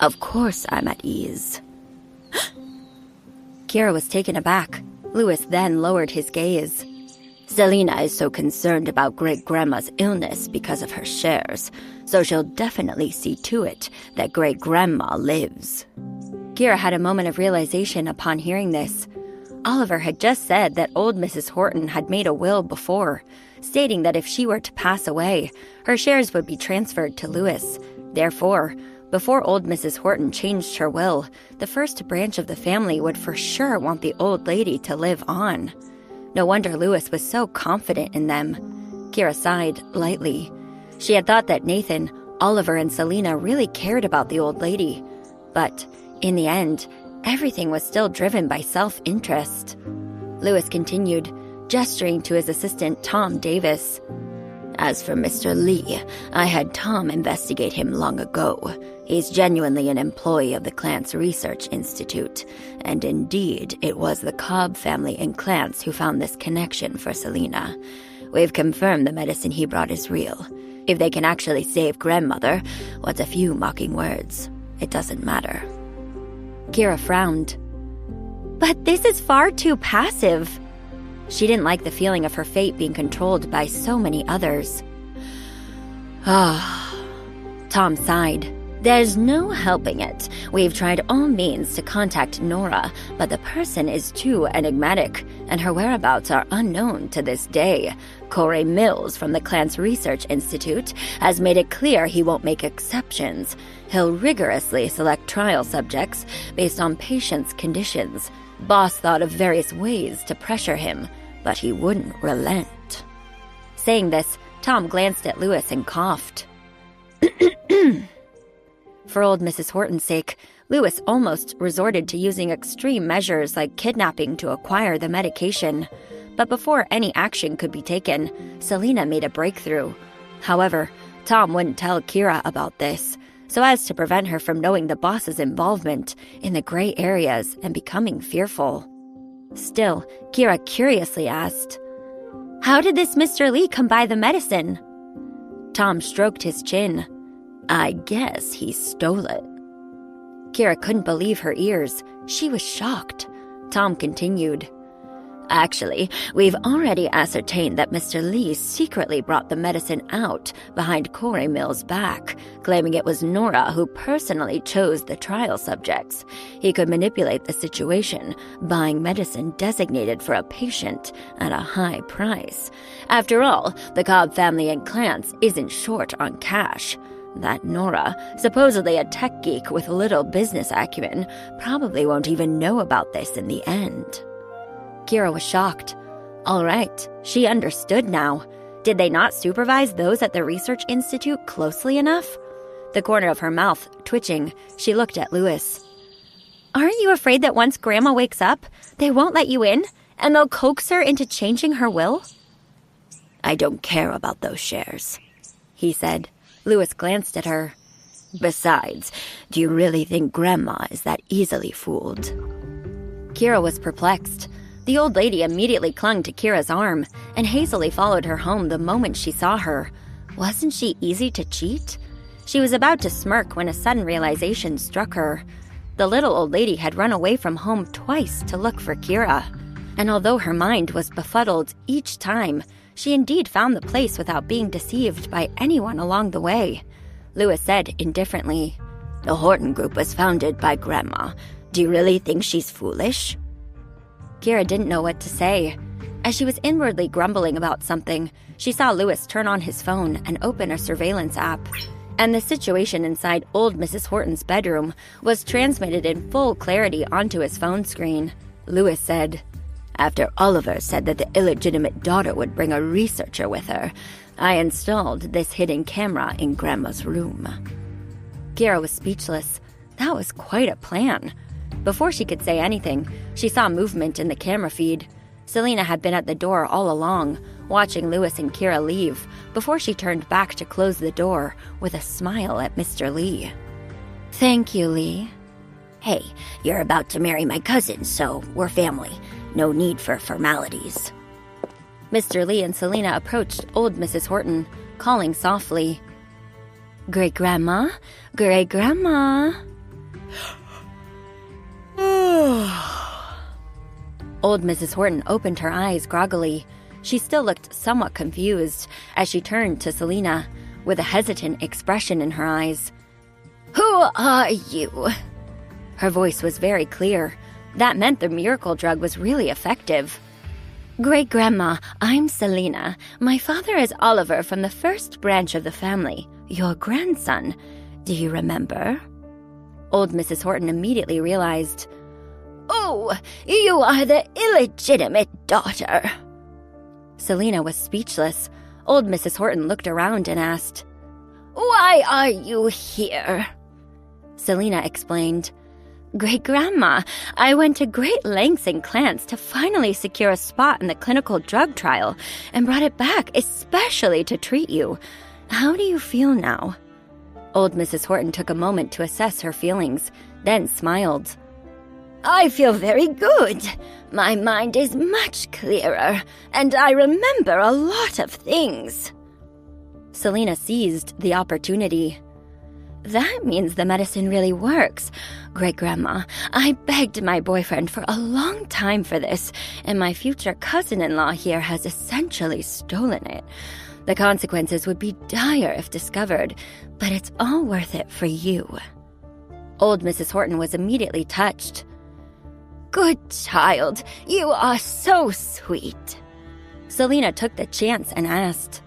Of course I'm at ease. Kira was taken aback. Lewis then lowered his gaze. Selena is so concerned about great-grandma's illness because of her shares, so she'll definitely see to it that great-grandma lives. Kira had a moment of realization upon hearing this. Oliver had just said that old Mrs. Horton had made a will before, stating that if she were to pass away, her shares would be transferred to Lewis. Therefore, before old Mrs. Horton changed her will, the first branch of the family would for sure want the old lady to live on. No wonder Lewis was so confident in them. Kira sighed lightly. She had thought that Nathan, Oliver, and Selena really cared about the old lady. But, in the end, everything was still driven by self-interest. Lewis continued, gesturing to his assistant Tom Davis. As for Mr. Lee, I had Tom investigate him long ago. He's genuinely an employee of the Clance Research Institute, and indeed, it was the Cobb family in Clance who found this connection for Selina. We've confirmed the medicine he brought is real. If they can actually save grandmother, what's a few mocking words? It doesn't matter. Kira frowned. But this is far too passive. She didn't like the feeling of her fate being controlled by so many others. Tom sighed. There's no helping it. We've tried all means to contact Nora, but the person is too enigmatic, and her whereabouts are unknown to this day. Corey Mills from the Clance Research Institute has made it clear he won't make exceptions. He'll rigorously select trial subjects based on patients' conditions. Boss thought of various ways to pressure him, but he wouldn't relent. Saying this, Tom glanced at Lewis and coughed. For old Mrs. Horton's sake, Lewis almost resorted to using extreme measures like kidnapping to acquire the medication. But before any action could be taken, Selina made a breakthrough. However, Tom wouldn't tell Kira about this, so as to prevent her from knowing the boss's involvement in the gray areas and becoming fearful. Still, Kira curiously asked, "How did this Mr. Lee come by the medicine?" Tom stroked his chin. "I guess he stole it." Kira couldn't believe her ears. She was shocked. Tom continued, "Actually, we've already ascertained that Mr. Lee secretly brought the medicine out behind Corey Mill's back, claiming it was Nora who personally chose the trial subjects. He could manipulate the situation, buying medicine designated for a patient at a high price. After all, the Cobb family in Clance isn't short on cash. That Nora, supposedly a tech geek with little business acumen, probably won't even know about this in the end." Kira was shocked. All right, she understood now. Did they not supervise those at the Research Institute closely enough? The corner of her mouth twitching, she looked at Lewis. "Aren't you afraid that once Grandma wakes up, they won't let you in, and they'll coax her into changing her will?" "I don't care about those shares," he said. Lewis glanced at her. "Besides, do you really think Grandma is that easily fooled?" Kira was perplexed. The old lady immediately clung to Kira's arm and hazily followed her home the moment she saw her. Wasn't she easy to cheat? She was about to smirk when a sudden realization struck her. The little old lady had run away from home twice to look for Kira. And although her mind was befuddled each time, she indeed found the place without being deceived by anyone along the way. Lewis said indifferently, "The Horton Group was founded by Grandma. Do you really think she's foolish?" Kira didn't know what to say. As she was inwardly grumbling about something, she saw Lewis turn on his phone and open a surveillance app. And the situation inside old Mrs. Horton's bedroom was transmitted in full clarity onto his phone screen. Lewis said, "After Oliver said that the illegitimate daughter would bring a researcher with her, I installed this hidden camera in Grandma's room." Kira was speechless. That was quite a plan. Before she could say anything, she saw movement in the camera feed. Selina had been at the door all along, watching Lewis and Kira leave, before she turned back to close the door with a smile at Mr. Lee. "Thank you, Lee." "Hey, you're about to marry my cousin, so we're family. No need for formalities." Mr. Lee and Selina approached old Mrs. Horton, calling softly, "Great-grandma, great-grandma." Old Mrs. Horton opened her eyes groggily. She still looked somewhat confused as she turned to Selina, with a hesitant expression in her eyes. "Who are you?" Her voice was very clear. That meant the miracle drug was really effective. "Great-grandma, I'm Selina. My father is Oliver from the first branch of the family, your grandson. Do you remember?" Old Mrs. Horton immediately realized, "Oh, you are the illegitimate daughter." Selina was speechless. Old Mrs. Horton looked around and asked, "Why are you here?" Selina explained, Great-Grandma, I went to great lengths in Clans to finally secure a spot in the clinical drug trial and brought it back especially to treat you. How do you feel now?" Old Mrs. Horton took a moment to assess her feelings, then smiled. "I feel very good. My mind is much clearer, and I remember a lot of things." Selena seized the opportunity. "That means the medicine really works. Great-Grandma, I begged my boyfriend for a long time for this, and my future cousin-in-law here has essentially stolen it. The consequences would be dire if discovered, but it's all worth it for you." Old Mrs. Horton was immediately touched. "Good child, you are so sweet." Selena took the chance and asked,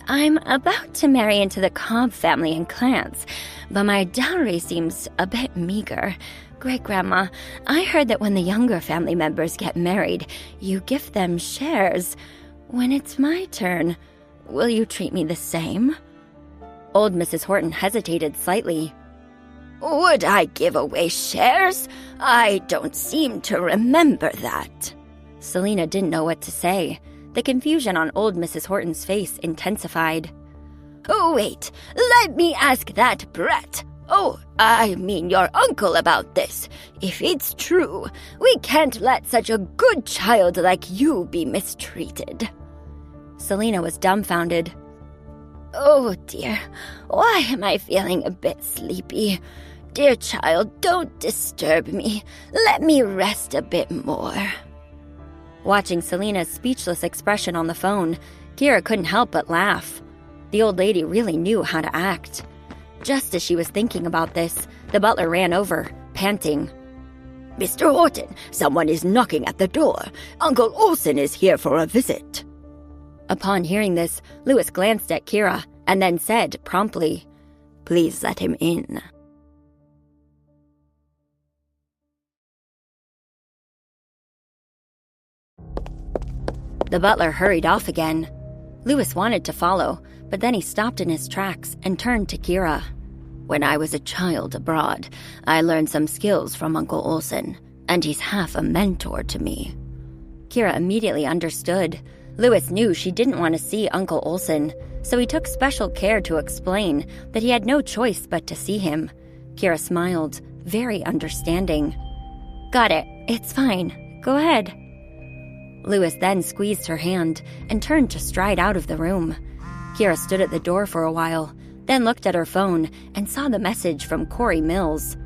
"I'm about to marry into the Cobb family in Clans, but my dowry seems a bit meager. Great-Grandma, I heard that when the younger family members get married, you give them shares. When it's my turn, will you treat me the same?" Old Mrs. Horton hesitated slightly. "Would I give away shares? I don't seem to remember that." Selena didn't know what to say. The confusion on old Mrs. Horton's face intensified. "Oh, wait, let me ask that brat. Oh, I mean your uncle about this. If it's true, we can't let such a good child like you be mistreated." Selena was dumbfounded. "Oh, dear, why am I feeling a bit sleepy? Dear child, don't disturb me. Let me rest a bit more." Watching Selena's speechless expression on the phone, Kira couldn't help but laugh. The old lady really knew how to act. Just as she was thinking about this, the butler ran over, panting. "Mr. Horton, someone is knocking at the door. Uncle Olson is here for a visit." Upon hearing this, Lewis glanced at Kira and then said promptly, "Please let him in." The butler hurried off again. Lewis wanted to follow, but then he stopped in his tracks and turned to Kira. "When I was a child abroad, I learned some skills from Uncle Olson, and he's half a mentor to me." Kira immediately understood. Lewis knew she didn't want to see Uncle Olson, so he took special care to explain that he had no choice but to see him. Kira smiled, very understanding. "Got it. It's fine. Go ahead." Lewis then squeezed her hand and turned to stride out of the room. Kira stood at the door for a while, then looked at her phone and saw the message from Corey Mills.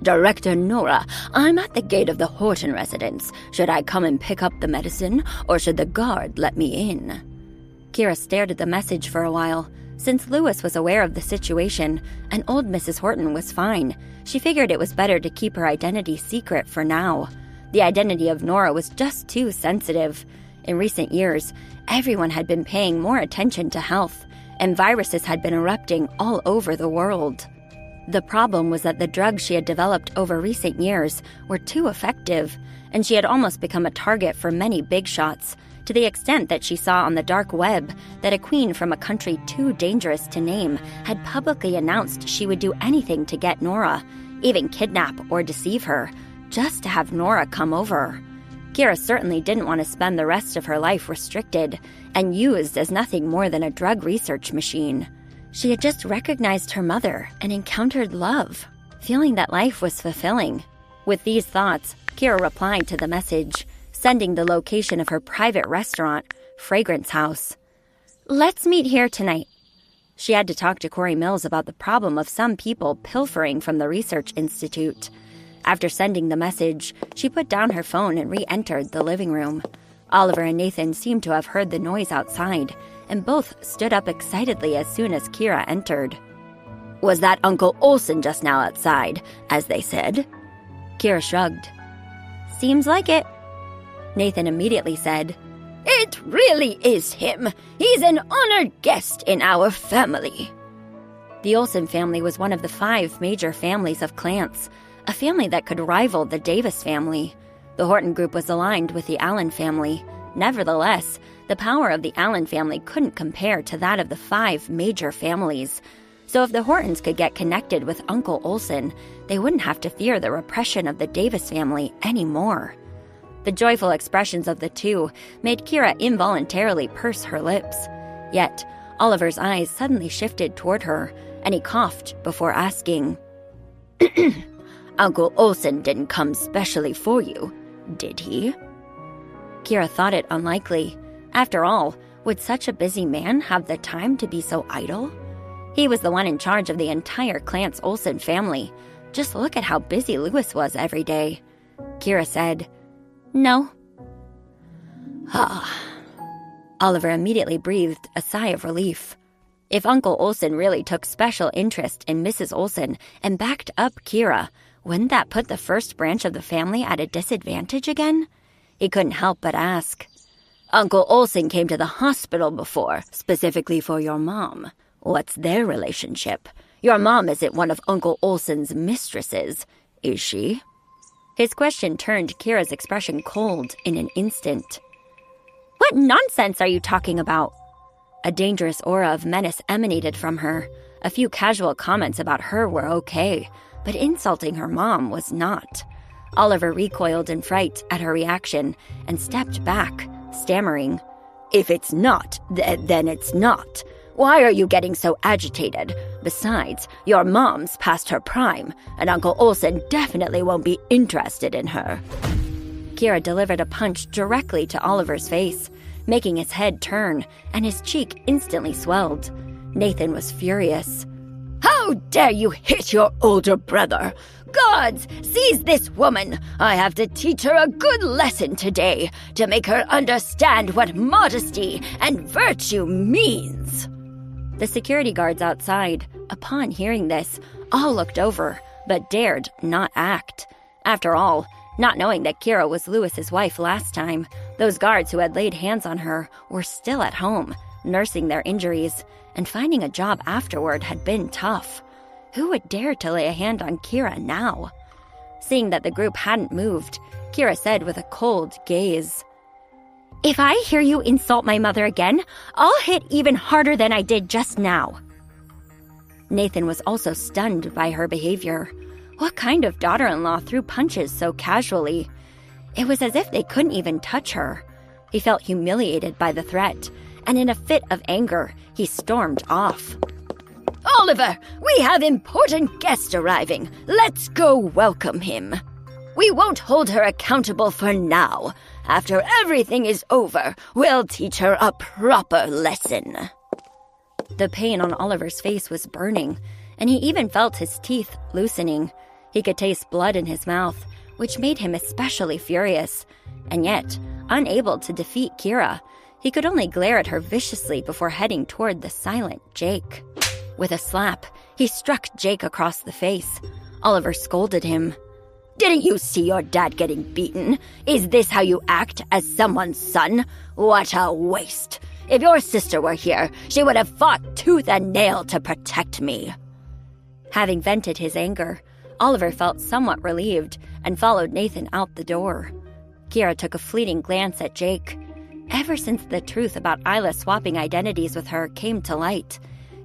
"Director Nora, I'm at the gate of the Horton residence. Should I come and pick up the medicine, or should the guard let me in?" Kira stared at the message for a while. Since Lewis was aware of the situation and old Mrs. Horton was fine, she figured it was better to keep her identity secret for now. The identity of Nora was just too sensitive. In recent years, everyone had been paying more attention to health, and viruses had been erupting all over the world. The problem was that the drugs she had developed over recent years were too effective, and she had almost become a target for many big shots, to the extent that she saw on the dark web that a queen from a country too dangerous to name had publicly announced she would do anything to get Nora, even kidnap or deceive her, just to have Nora come over. Kira certainly didn't want to spend the rest of her life restricted and used as nothing more than a drug research machine. She had just recognized her mother and encountered love, feeling that life was fulfilling. With these thoughts, Kira replied to the message, sending the location of her private restaurant, Fragrance House. "Let's meet here tonight." She had to talk to Corey Mills about the problem of some people pilfering from the research institute. After sending the message, she put down her phone and re-entered the living room. Oliver and Nathan seemed to have heard the noise outside, and both stood up excitedly as soon as Kira entered. "Was that Uncle Olson just now outside, as they said?" Kira shrugged. "Seems like it." Nathan immediately said, "It really is him. He's an honored guest in our family." The Olson family was one of the 5 major families of Clance, a family that could rival the Davis family. The Horton group was aligned with the Allen family. Nevertheless, the power of the Allen family couldn't compare to that of the 5 major families. So if the Hortons could get connected with Uncle Olsen, they wouldn't have to fear the repression of the Davis family anymore. The joyful expressions of the two made Kira involuntarily purse her lips. Yet, Oliver's eyes suddenly shifted toward her, and he coughed before asking, "Uncle Olsen didn't come specially for you, did he?" Kira thought it unlikely. After all, would such a busy man have the time to be so idle? He was the one in charge of the entire Clance Olsen family. Just look at how busy Louis was every day. Kira said, "No." Oliver immediately breathed a sigh of relief. If Uncle Olsen really took special interest in Mrs. Olsen and backed up Kira, wouldn't that put the first branch of the family at a disadvantage again? He couldn't help but ask, "Uncle Olsen came to the hospital before, specifically for your mom. What's their relationship? Your mom isn't one of Uncle Olsen's mistresses, is she?" His question turned Kira's expression cold in an instant. "What nonsense are you talking about?" A dangerous aura of menace emanated from her. A few casual comments about her were okay, but insulting her mom was not. Oliver recoiled in fright at her reaction and stepped back, stammering, "If it's not, then it's not. Why are you getting so agitated? Besides, your mom's past her prime, and Uncle Olsen definitely won't be interested in her." Kira delivered a punch directly to Oliver's face, making his head turn, and his cheek instantly swelled. Nathan was furious. "How dare you hit your older brother? Gods, seize this woman! I have to teach her a good lesson today to make her understand what modesty and virtue means." The security guards outside, upon hearing this, all looked over, but dared not act. After all, not knowing that Kira was Louis's wife last time, those guards who had laid hands on her were still at home, nursing their injuries, and finding a job afterward had been tough. Who would dare to lay a hand on Kira now? Seeing that the group hadn't moved, Kira said with a cold gaze, "If I hear you insult my mother again, I'll hit even harder than I did just now." Nathan was also stunned by her behavior. What kind of daughter-in-law threw punches so casually? It was as if they couldn't even touch her. He felt humiliated by the threat, and in a fit of anger, he stormed off. "Oliver, we have important guest arriving. Let's go welcome him. We won't hold her accountable for now. After everything is over, we'll teach her a proper lesson." The pain on Oliver's face was burning, and he even felt his teeth loosening. He could taste blood in his mouth, which made him especially furious. And yet, unable to defeat Kira, he could only glare at her viciously before heading toward the silent Jake. With a slap, he struck Jake across the face. Oliver scolded him. "Didn't you see your dad getting beaten? Is this how you act as someone's son? What a waste! If your sister were here, she would have fought tooth and nail to protect me." Having vented his anger, Oliver felt somewhat relieved and followed Nathan out the door. Kira took a fleeting glance at Jake. Ever since the truth about Isla swapping identities with her came to light,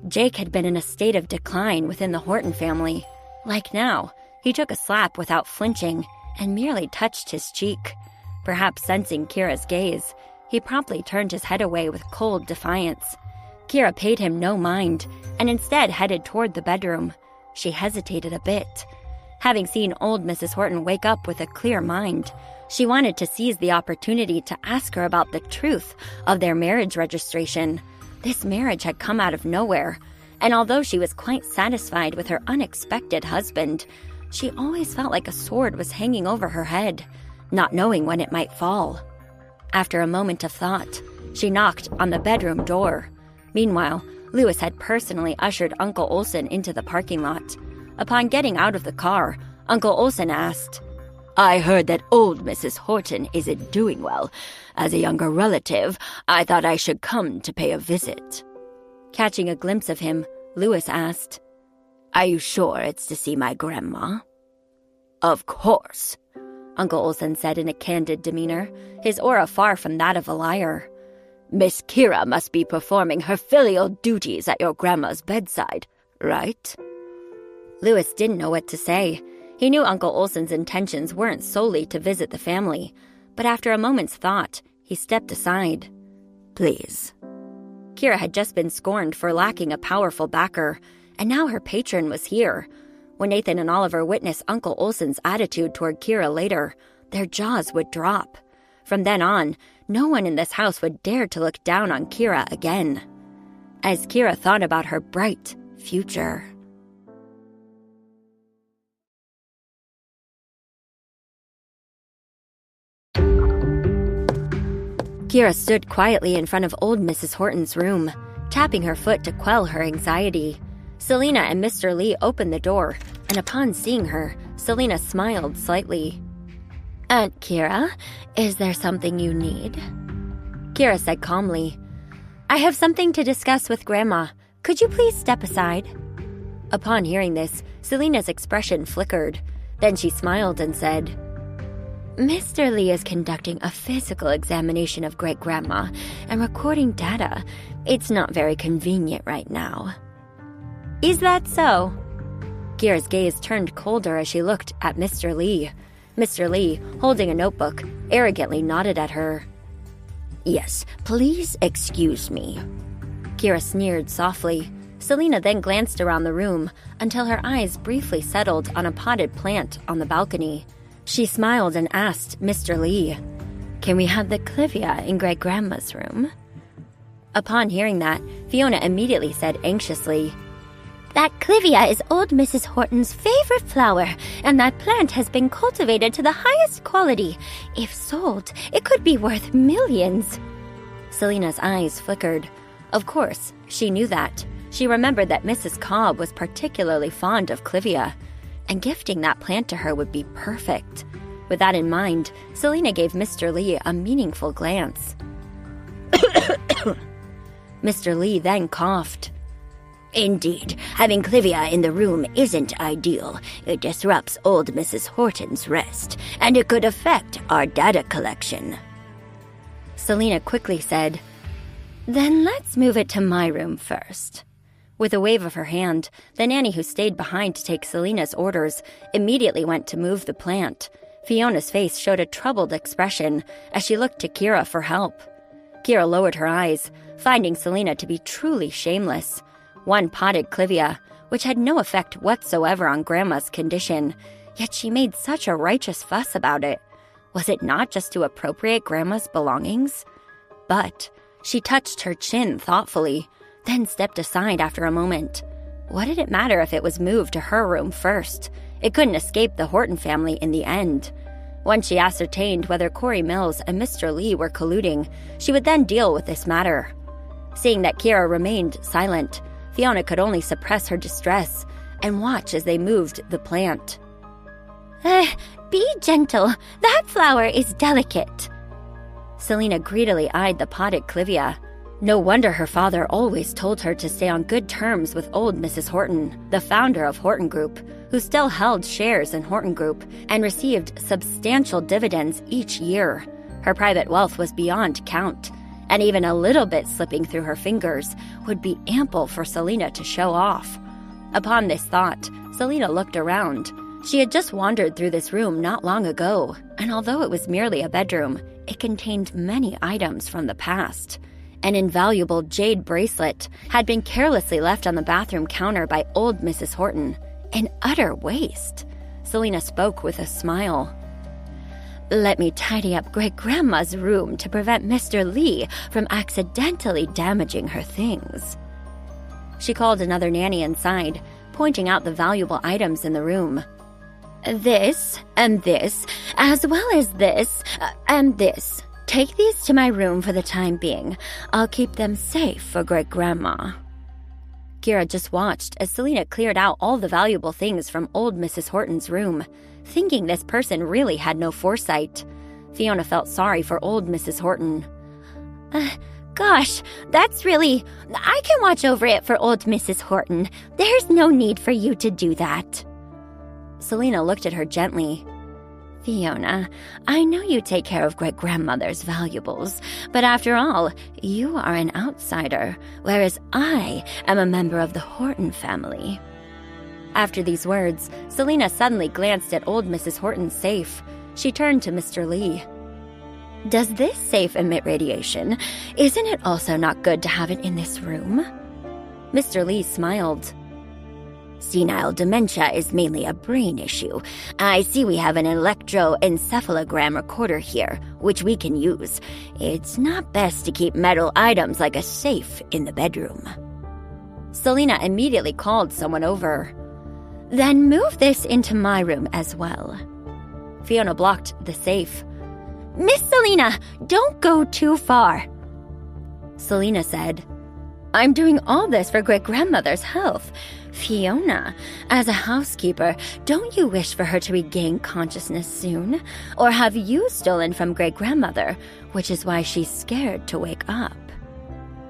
Jake had been in a state of decline within the Horton family. Like now, he took a slap without flinching and merely touched his cheek. Perhaps sensing Kira's gaze, he promptly turned his head away with cold defiance. Kira paid him no mind and instead headed toward the bedroom. She hesitated a bit. Having seen old Mrs. Horton wake up with a clear mind, she wanted to seize the opportunity to ask her about the truth of their marriage registration. This marriage had come out of nowhere, and although she was quite satisfied with her unexpected husband, she always felt like a sword was hanging over her head, not knowing when it might fall. After a moment of thought, she knocked on the bedroom door. Meanwhile, Louis had personally ushered Uncle Olsen into the parking lot. Upon getting out of the car, Uncle Olsen asked, "I heard that old Mrs. Horton isn't doing well. As a younger relative, I thought I should come to pay a visit." Catching a glimpse of him, Louis asked, "Are you sure it's to see my grandma?" "Of course," Uncle Olsen said in a candid demeanor, his aura far from that of a liar. "Miss Kira must be performing her filial duties at your grandma's bedside. right? Louis didn't know what to say. He knew Uncle Olsen's intentions weren't solely to visit the family, but after a moment's thought, he stepped aside. Please. Kira had just been scorned for lacking a powerful backer, and now her patron was here. When Nathan and Oliver witnessed Uncle Olsen's attitude toward Kira later, their jaws would drop. From then on, no one in this house would dare to look down on Kira again. As Kira thought about her bright future. Kira stood quietly in front of old Mrs. Horton's room, tapping her foot to quell her anxiety. Selena and Mr. Lee opened the door, and upon seeing her, Selena smiled slightly. Aunt Kira, is there something you need? Kira said calmly, I have something to discuss with Grandma. Could you please step aside? Upon hearing this, Selena's expression flickered. Then she smiled and said, Mr. Lee is conducting a physical examination of Great-Grandma and recording data. It's not very convenient right now. Is that so? Kira's gaze turned colder as she looked at Mr. Lee. Mr. Lee, holding a notebook, arrogantly nodded at her. Yes, please excuse me. Kira sneered softly. Selena then glanced around the room until her eyes briefly settled on a potted plant on the balcony. She smiled and asked Mr. Lee, Can we have the clivia in Great-Grandma's room? Upon hearing that, Fiona immediately said anxiously, That clivia is old Mrs. Horton's favorite flower, and that plant has been cultivated to the highest quality. If sold, it could be worth millions. Selena's eyes flickered. Of course, she knew that. She remembered that Mrs. Cobb was particularly fond of clivia, and gifting that plant to her would be perfect. With that in mind, Selena gave Mr. Lee a meaningful glance. Mr. Lee then coughed. Indeed, having clivia in the room isn't ideal. It disrupts old Mrs. Horton's rest, and it could affect our data collection. Selena quickly said, Then let's move it to my room first. With a wave of her hand, the nanny who stayed behind to take Selena's orders immediately went to move the plant. Fiona's face showed a troubled expression as she looked to Kira for help. Kira lowered her eyes, finding Selena to be truly shameless. One potted clivia, which had no effect whatsoever on Grandma's condition, yet she made such a righteous fuss about it. Was it not just to appropriate Grandma's belongings? But she touched her chin thoughtfully, then stepped aside after a moment. What did it matter if it was moved to her room first? It couldn't escape the Horton family in the end. Once she ascertained whether Corey Mills and Mr. Lee were colluding, she would then deal with this matter. Seeing that Kira remained silent, Fiona could only suppress her distress and watch as they moved the plant. Be gentle. That flower is delicate. Selena greedily eyed the potted clivia. No wonder her father always told her to stay on good terms with old Mrs. Horton, the founder of Horton Group, who still held shares in Horton Group and received substantial dividends each year. Her private wealth was beyond count, and even a little bit slipping through her fingers would be ample for Selena to show off. Upon this thought, Selena looked around. She had just wandered through this room not long ago, and although it was merely a bedroom, it contained many items from the past. An invaluable jade bracelet had been carelessly left on the bathroom counter by old Mrs. Horton. An utter waste. Selena spoke with a smile. Let me tidy up Great-Grandma's room to prevent Mr. Lee from accidentally damaging her things. She called another nanny inside, pointing out the valuable items in the room. This, and this, as well as this, and this. Take these to my room for the time being. I'll keep them safe for Great-Grandma. Kira just watched as Selena cleared out all the valuable things from old Mrs. Horton's room, thinking this person really had no foresight. Fiona felt sorry for old Mrs. Horton. Gosh, that's really... I can watch over it for old Mrs. Horton. There's no need for you to do that. Selena looked at her gently. Fiona, I know you take care of great-grandmother's valuables, but after all, you are an outsider, whereas I am a member of the Horton family. After these words, Selina suddenly glanced at old Mrs. Horton's safe. She turned to Mr. Lee. Does this safe emit radiation? Isn't it also not good to have it in this room? Mr. Lee smiled. Senile dementia is mainly a brain issue. I see we have an electroencephalogram recorder here, which we can use. It's not best to keep metal items like a safe in the bedroom. Selina immediately called someone over. Then move this into my room as well. Fiona blocked the safe. Miss Selina, don't go too far. Selina said, I'm doing all this for great-grandmother's health. Fiona, as a housekeeper, don't you wish for her to regain consciousness soon? Or have you stolen from great-grandmother, which is why she's scared to wake up?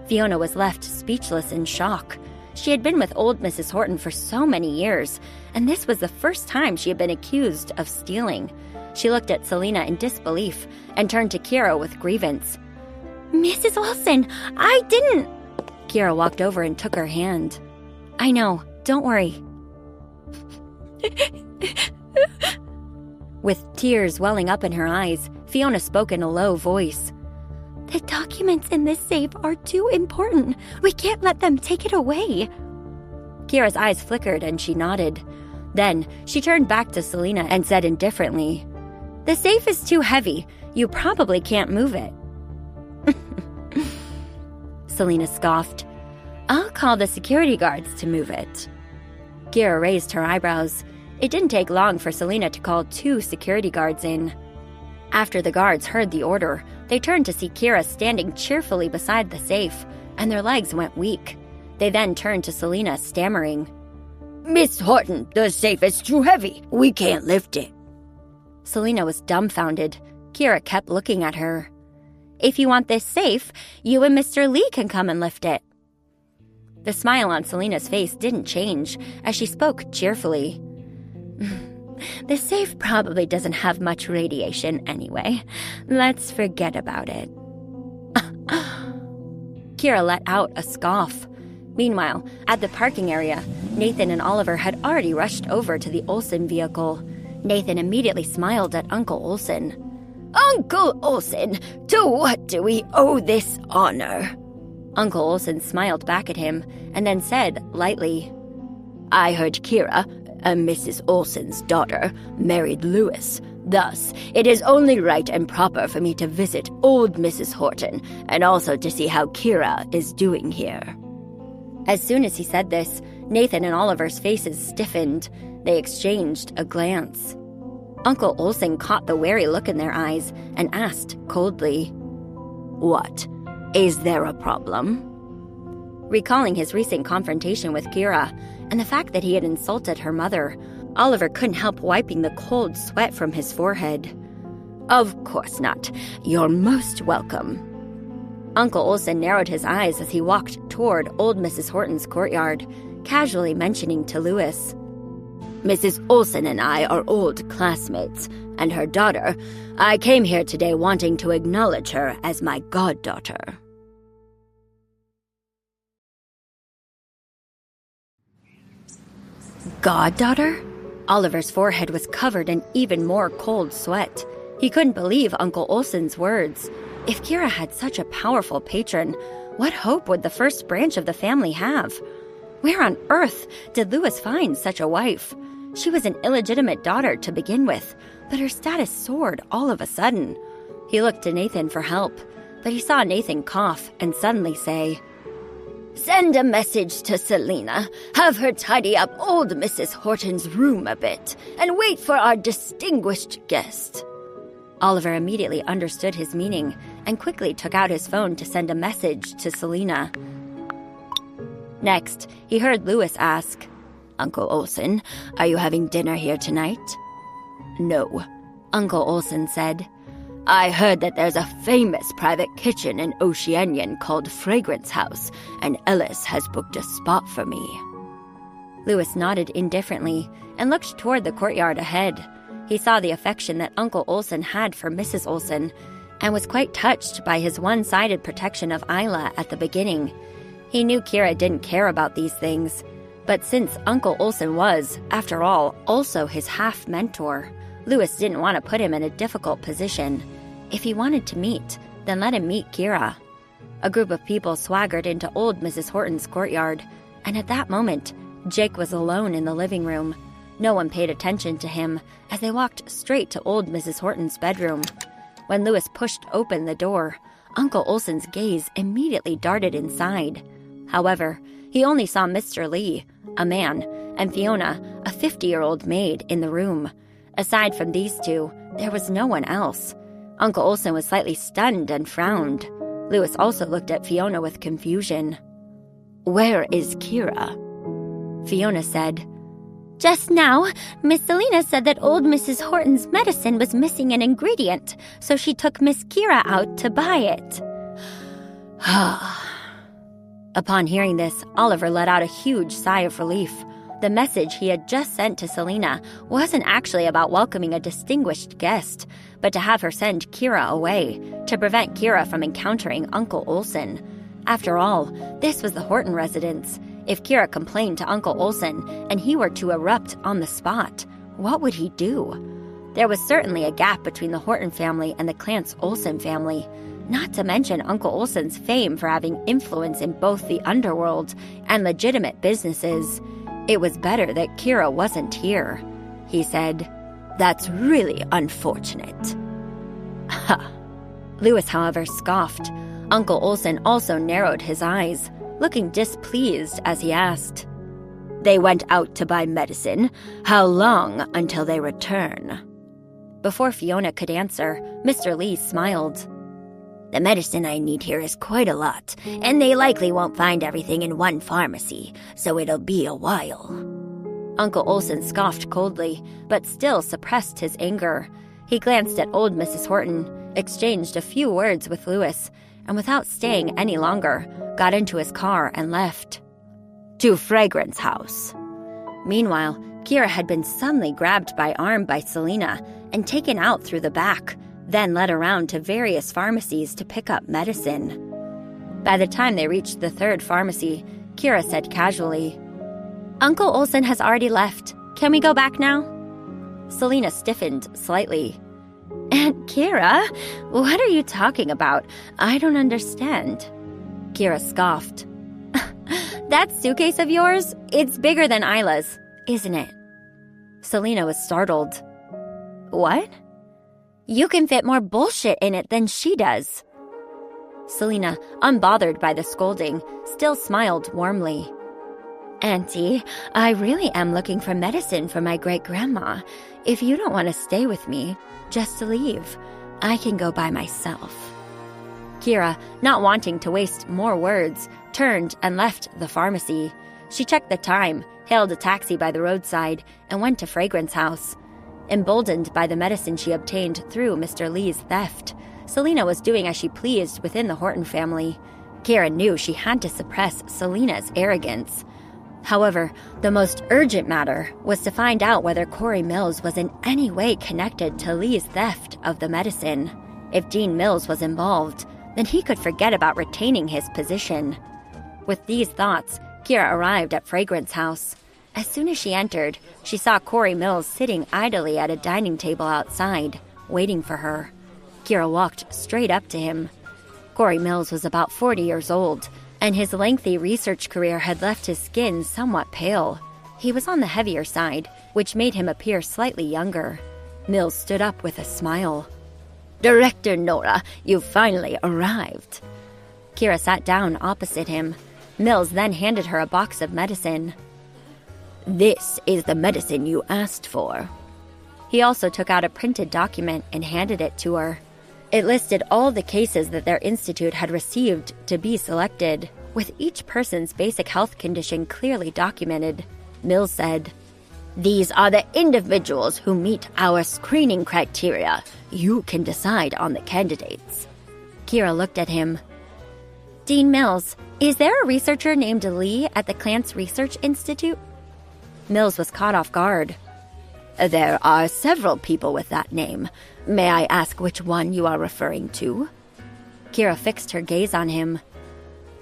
Fiona was left speechless in shock. She had been with old Mrs. Horton for so many years, and this was the first time she had been accused of stealing. She looked at Selina in disbelief and turned to Kira with grievance. Mrs. Olsen, I didn't... Kira walked over and took her hand. I know, don't worry. With tears welling up in her eyes, Fiona spoke in a low voice. The documents in this safe are too important. We can't let them take it away. Kira's eyes flickered and she nodded. Then she turned back to Selina and said indifferently, The safe is too heavy. You probably can't move it. Selina scoffed. I'll call the security guards to move it. Kira raised her eyebrows. It didn't take long for Selina to call 2 security guards in. After the guards heard the order, they turned to see Kira standing cheerfully beside the safe, and their legs went weak. They then turned to Selina, stammering, Miss Horton, the safe is too heavy. We can't lift it. Selina was dumbfounded. Kira kept looking at her. If you want this safe, you and Mr. Lee can come and lift it. The smile on Selina's face didn't change as she spoke cheerfully. The safe probably doesn't have much radiation anyway. Let's forget about it. Kira let out a scoff. Meanwhile, at the parking area, Nathan and Oliver had already rushed over to the Olsen vehicle. Nathan immediately smiled at Uncle Olsen. Uncle Olsen, to what do we owe this honor? Uncle Olsen smiled back at him and then said lightly, I heard Kira, Mrs. Olsen's daughter, married Lewis. Thus, it is only right and proper for me to visit old Mrs. Horton and also to see how Kira is doing here. As soon as he said this, Nathan and Oliver's faces stiffened. They exchanged a glance. Uncle Olsen caught the wary look in their eyes and asked coldly, What? Is there a problem? Recalling his recent confrontation with Kira and the fact that he had insulted her mother, Oliver couldn't help wiping the cold sweat from his forehead. Of course not. You're most welcome. Uncle Olsen narrowed his eyes as he walked toward old Mrs. Horton's courtyard, casually mentioning to Lewis, Mrs. Olsen and I are old classmates, and her daughter. I came here today wanting to acknowledge her as my goddaughter. Goddaughter? Oliver's forehead was covered in even more cold sweat. He couldn't believe Uncle Olsen's words. If Kira had such a powerful patron, what hope would the first branch of the family have? Where on earth did Lewis find such a wife? She was an illegitimate daughter to begin with, but her status soared all of a sudden. He looked to Nathan for help, but he saw Nathan cough and suddenly say, Send a message to Selina. Have her tidy up old Mrs. Horton's room a bit, and wait for our distinguished guest. Oliver immediately understood his meaning and quickly took out his phone to send a message to Selina. Next, he heard Lewis ask, Uncle Olsen, are you having dinner here tonight? No, Uncle Olsen said. I heard that there's a famous private kitchen in Oceanian called Fragrance House, and Ellis has booked a spot for me. Lewis nodded indifferently and looked toward the courtyard ahead. He saw the affection that Uncle Olsen had for Mrs. Olsen and was quite touched by his one-sided protection of Isla at the beginning. He knew Kira didn't care about these things, but since Uncle Olsen was, after all, also his half-mentor, Louis didn't want to put him in a difficult position. If he wanted to meet, then let him meet Kira. A group of people swaggered into old Mrs. Horton's courtyard, and at that moment, Jake was alone in the living room. No one paid attention to him as they walked straight to old Mrs. Horton's bedroom. When Louis pushed open the door, Uncle Olsen's gaze immediately darted inside. However, he only saw Mr. Lee, a man, and Fiona, a 50-year-old maid, in the room. Aside from these two, there was no one else. Uncle Olsen was slightly stunned and frowned. Louis also looked at Fiona with confusion. "Where is Kira?" Fiona said, "Just now, Miss Selina said that old Mrs. Horton's medicine was missing an ingredient, so she took Miss Kira out to buy it." Upon hearing this, Oliver let out a huge sigh of relief. The message he had just sent to Selina wasn't actually about welcoming a distinguished guest, but to have her send Kira away, to prevent Kira from encountering Uncle Olsen. After all, this was the Horton residence. If Kira complained to Uncle Olsen and he were to erupt on the spot, what would he do? There was certainly a gap between the Horton family and the Clance Olsen family, not to mention Uncle Olsen's fame for having influence in both the underworld and legitimate businesses. It was better that Kira wasn't here. He said, "That's really unfortunate." "Ha." Louis, however, scoffed. Uncle Olsen also narrowed his eyes, looking displeased as he asked, "They went out to buy medicine. How long until they return?" Before Fiona could answer, Mr. Lee smiled. "The medicine I need here is quite a lot, and they likely won't find everything in one pharmacy, so it'll be a while." Uncle Olsen scoffed coldly, but still suppressed his anger. He glanced at old Mrs. Horton, exchanged a few words with Louis, and without staying any longer, got into his car and left. "To Fragrance House." Meanwhile, Kira had been suddenly grabbed by arm by Selina and taken out through the back, then led around to various pharmacies to pick up medicine. By the time they reached the third pharmacy, Kira said casually, "Uncle Olsen has already left. Can we go back now?" Selina stiffened slightly. "Aunt Kira, what are you talking about? I don't understand." Kira scoffed. "That suitcase of yours, it's bigger than Isla's, isn't it?" Selina was startled. "What?" "You can fit more bullshit in it than she does." Selina, unbothered by the scolding, still smiled warmly. "Auntie, I really am looking for medicine for my great-grandma. If you don't want to stay with me, just leave. I can go by myself." Kira, not wanting to waste more words, turned and left the pharmacy. She checked the time, hailed a taxi by the roadside, and went to Fragrance House. Emboldened by the medicine she obtained through Mr. Lee's theft, Selina was doing as she pleased within the Horton family. Kira knew she had to suppress Selina's arrogance. However, the most urgent matter was to find out whether Corey Mills was in any way connected to Lee's theft of the medicine. If Dean Mills was involved, then he could forget about retaining his position. With these thoughts, Kira arrived at Fragrance House. As soon as she entered, she saw Corey Mills sitting idly at a dining table outside, waiting for her. Kira walked straight up to him. Corey Mills was about 40 years old, and his lengthy research career had left his skin somewhat pale. He was on the heavier side, which made him appear slightly younger. Mills stood up with a smile. "Director Nora, you finally arrived." Kira sat down opposite him. Mills then handed her a box of medicine. "This is the medicine you asked for." He also took out a printed document and handed it to her. It listed all the cases that their institute had received to be selected, with each person's basic health condition clearly documented. Mills said, "These are the individuals who meet our screening criteria. You can decide on the candidates." Kira looked at him. "Dean Mills, is there a researcher named Lee at the Clance Research Institute?" Mills was caught off guard. There are several people with that name. May I ask which one you are referring to? Kira fixed her gaze on him.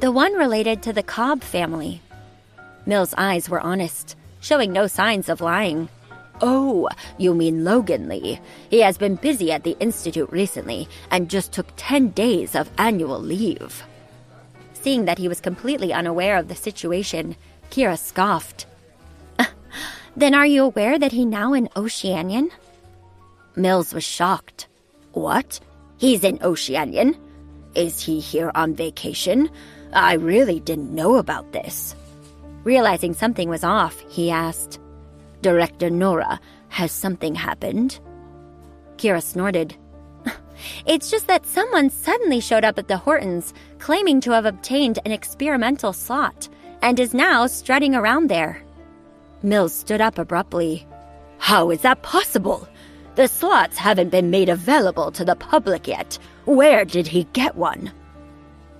The one related to the Cobb family. Mill's eyes were honest, showing no signs of lying. Oh, you mean Logan Lee. He has been busy at the Institute recently and just took 10 days of annual leave. Seeing that he was completely unaware of the situation, Kira scoffed. Then are you aware that he now in Oceanian? Mills was shocked. What? He's in Oceanian? Is he here on vacation? I really didn't know about this. Realizing something was off, he asked, Director Nora, has something happened? Kira snorted. It's just that someone suddenly showed up at the Hortons, claiming to have obtained an experimental slot, and is now strutting around there. Mills stood up abruptly. How is that possible? The slots haven't been made available to the public yet. Where did he get one?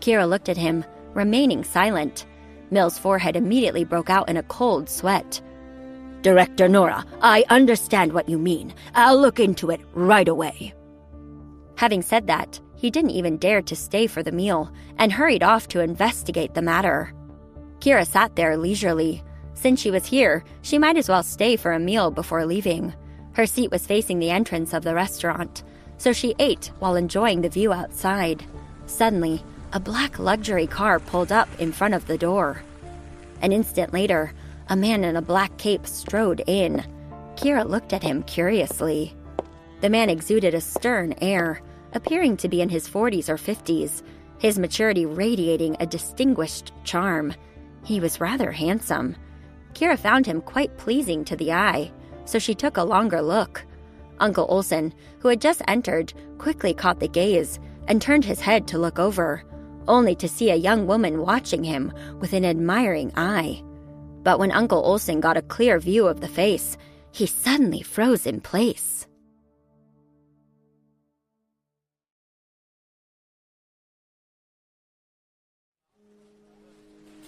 Kira looked at him, remaining silent. Mill's forehead immediately broke out in a cold sweat. Director Nora, I understand what you mean. I'll look into it right away. Having said that, he didn't even dare to stay for the meal and hurried off to investigate the matter. Kira sat there leisurely. Since she was here, she might as well stay for a meal before leaving. Her seat was facing the entrance of the restaurant, so she ate while enjoying the view outside. Suddenly, a black luxury car pulled up in front of the door. An instant later, a man in a black cape strode in. Kira looked at him curiously. The man exuded a stern air, appearing to be in his 40s or 50s, his maturity radiating a distinguished charm. He was rather handsome. Kira found him quite pleasing to the eye, so she took a longer look. Uncle Olsen, who had just entered, quickly caught the gaze and turned his head to look over, only to see a young woman watching him with an admiring eye. But when Uncle Olsen got a clear view of the face, he suddenly froze in place.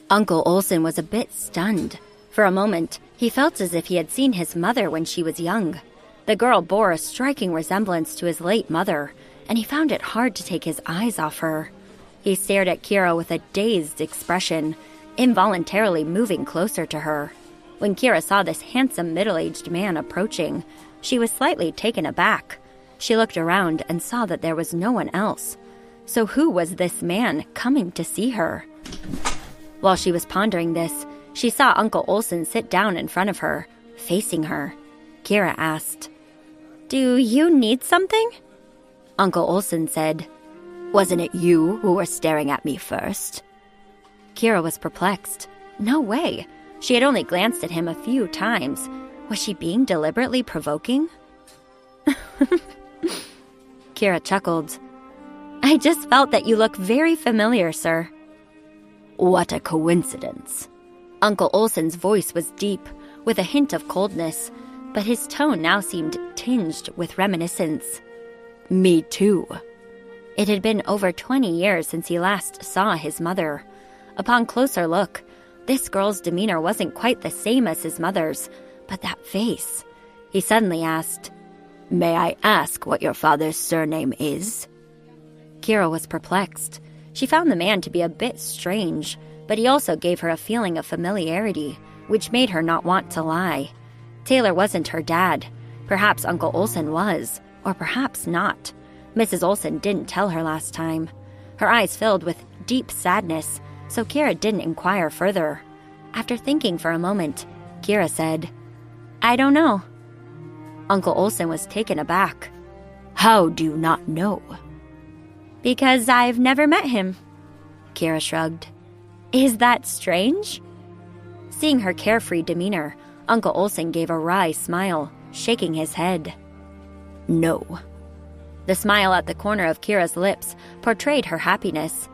Uncle Olsen was a bit stunned. For a moment, he felt as if he had seen his mother when she was young. The girl bore a striking resemblance to his late mother, and he found it hard to take his eyes off her. He stared at Kira with a dazed expression, involuntarily moving closer to her. When Kira saw this handsome middle-aged man approaching, she was slightly taken aback. She looked around and saw that there was no one else. So who was this man coming to see her? While she was pondering this, she saw Uncle Olsen sit down in front of her, facing her. Kira asked, "Do you need something?" Uncle Olsen said, "Wasn't it you who were staring at me first?" Kira was perplexed. No way. She had only glanced at him a few times. Was she being deliberately provoking? Kira chuckled. "I just felt that you look very familiar, sir." "What a coincidence." Uncle Olsen's voice was deep, with a hint of coldness, but his tone now seemed tinged with reminiscence. "Me too." It had been over 20 years since he last saw his mother. Upon closer look, this girl's demeanor wasn't quite the same as his mother's, but that face. He suddenly asked, "May I ask what your father's surname is?" Kira was perplexed. She found the man to be a bit strange, but he also gave her a feeling of familiarity, which made her not want to lie. Taylor wasn't her dad. Perhaps Uncle Olsen was, or perhaps not. Mrs. Olsen didn't tell her last time. Her eyes filled with deep sadness, so Kira didn't inquire further. After thinking for a moment, Kira said, "I don't know." Uncle Olsen was taken aback. "How do you not know?" "Because I've never met him." Kira shrugged. "Is that strange?" Seeing her carefree demeanor, Uncle Olsen gave a wry smile, shaking his head. "No." The smile at the corner of Kira's lips portrayed her happiness.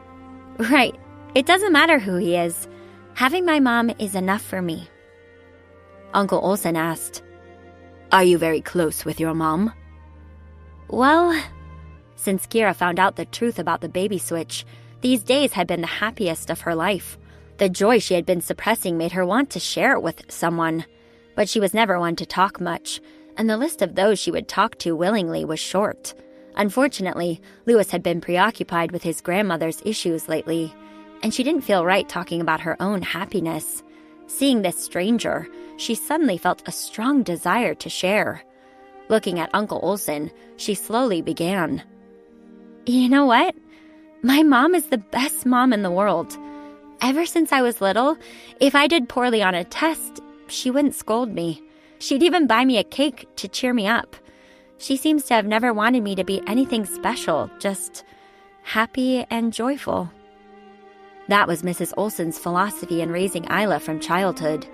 "Right. It doesn't matter who he is. Having my mom is enough for me." Uncle Olsen asked, "Are you very close with your mom?" Well, since Kira found out the truth about the baby switch, these days had been the happiest of her life. The joy she had been suppressing made her want to share it with someone. But she was never one to talk much, and the list of those she would talk to willingly was short. Unfortunately, Louis had been preoccupied with his grandmother's issues lately, and she didn't feel right talking about her own happiness. Seeing this stranger, she suddenly felt a strong desire to share. Looking at Uncle Olsen, she slowly began. You know what? My mom is the best mom in the world. Ever since I was little, if I did poorly on a test, she wouldn't scold me. She'd even buy me a cake to cheer me up. She seems to have never wanted me to be anything special, just happy and joyful. That was Mrs. Olsen's philosophy in raising Isla from childhood.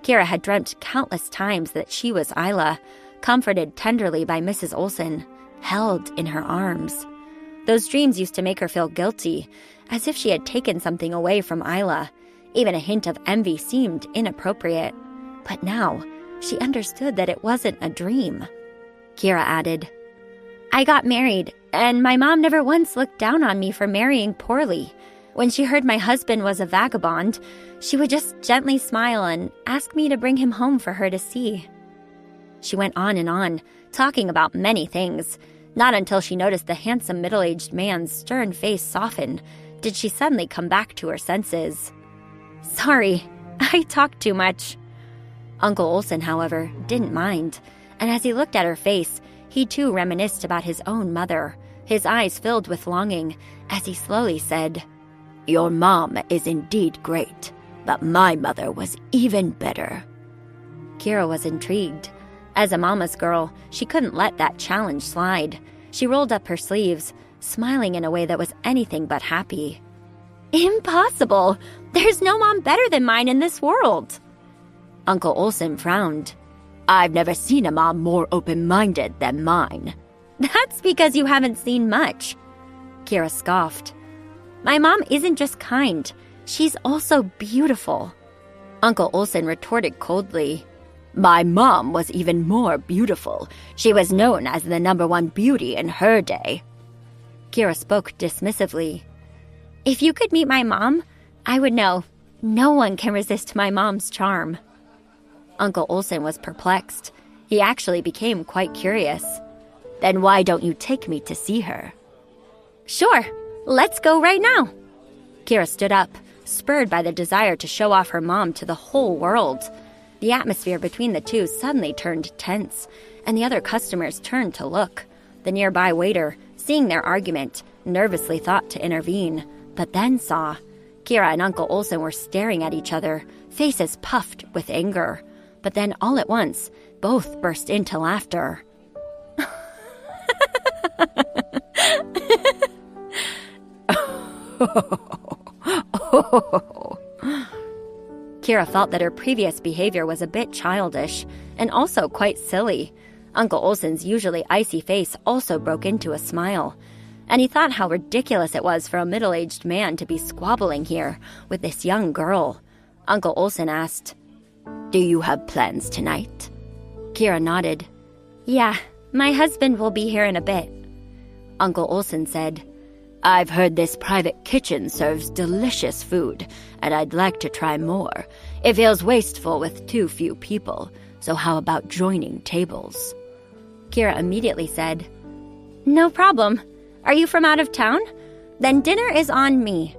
Kira had dreamt countless times that she was Isla, comforted tenderly by Mrs. Olsen, held in her arms. Those dreams used to make her feel guilty, as if she had taken something away from Isla. Even a hint of envy seemed inappropriate. But now, she understood that it wasn't a dream. Kira added, I got married, and my mom never once looked down on me for marrying poorly. When she heard my husband was a vagabond, she would just gently smile and ask me to bring him home for her to see. She went on, talking about many things. Not until she noticed the handsome middle-aged man's stern face soften did she suddenly come back to her senses. Sorry, I talked too much. Uncle Olsen, however, didn't mind, and as he looked at her face, he too reminisced about his own mother, his eyes filled with longing, as he slowly said, Your mom is indeed great, but my mother was even better. Kira was intrigued. As a mama's girl, she couldn't let that challenge slide. She rolled up her sleeves, smiling in a way that was anything but happy. Impossible! There's no mom better than mine in this world. Uncle Olsen frowned. I've never seen a mom more open-minded than mine. That's because you haven't seen much. Kira scoffed. My mom isn't just kind. She's also beautiful. Uncle Olsen retorted coldly. My mom was even more beautiful. She was known as the #1 beauty in her day. Kira spoke dismissively. If you could meet my mom, I would know. No one can resist my mom's charm. Uncle Olsen was perplexed. He actually became quite curious. Then why don't you take me to see her? Sure, let's go right now. Kira stood up, spurred by the desire to show off her mom to the whole world. The atmosphere between the two suddenly turned tense, and the other customers turned to look. The nearby waiter, seeing their argument, nervously thought to intervene, but then saw. Kira and Uncle Olsen were staring at each other, faces puffed with anger. But then all at once, both burst into laughter. Kira felt that her previous behavior was a bit childish and also quite silly. Uncle Olsen's usually icy face also broke into a smile, and he thought how ridiculous it was for a middle-aged man to be squabbling here with this young girl. Uncle Olsen asked, Do you have plans tonight? Kira nodded. Yeah, my husband will be here in a bit. Uncle Olsen said, I've heard this private kitchen serves delicious food, and I'd like to try more. It feels wasteful with too few people, so how about joining tables? Kira immediately said, No problem. Are you from out of town? Then dinner is on me.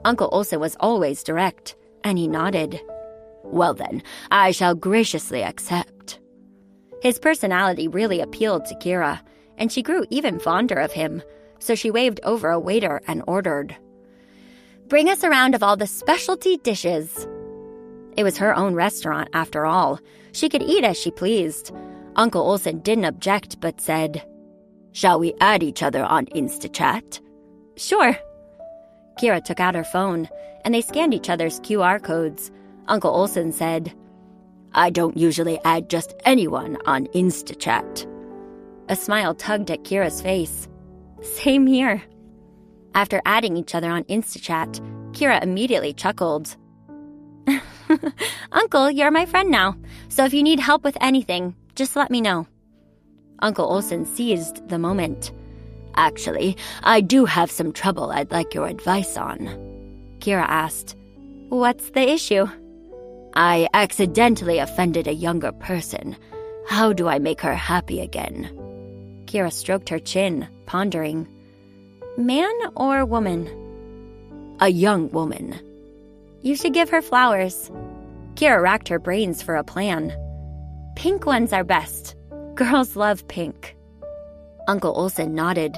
Uncle Olsen was always direct, and he nodded. Well then, I shall graciously accept. His personality really appealed to Kira, and she grew even fonder of him, so she waved over a waiter and ordered, Bring us a round of all the specialty dishes. It was her own restaurant, after all. She could eat as she pleased. Uncle Olsen didn't object, but said, Shall we add each other on InstaChat? Sure. Kira took out her phone, and they scanned each other's QR codes. Uncle Olsen said, I don't usually add just anyone on InstaChat. A smile tugged at Kira's face. Same here. After adding each other on InstaChat, Kira immediately chuckled. Uncle, you're my friend now, so if you need help with anything, just let me know. Uncle Olsen seized the moment. Actually, I do have some trouble I'd like your advice on. Kira asked, What's the issue? I accidentally offended a younger person. How do I make her happy again? Kira stroked her chin, pondering. Man or woman? A young woman. You should give her flowers. Kira racked her brains for a plan. Pink ones are best. Girls love pink. Uncle Olsen nodded.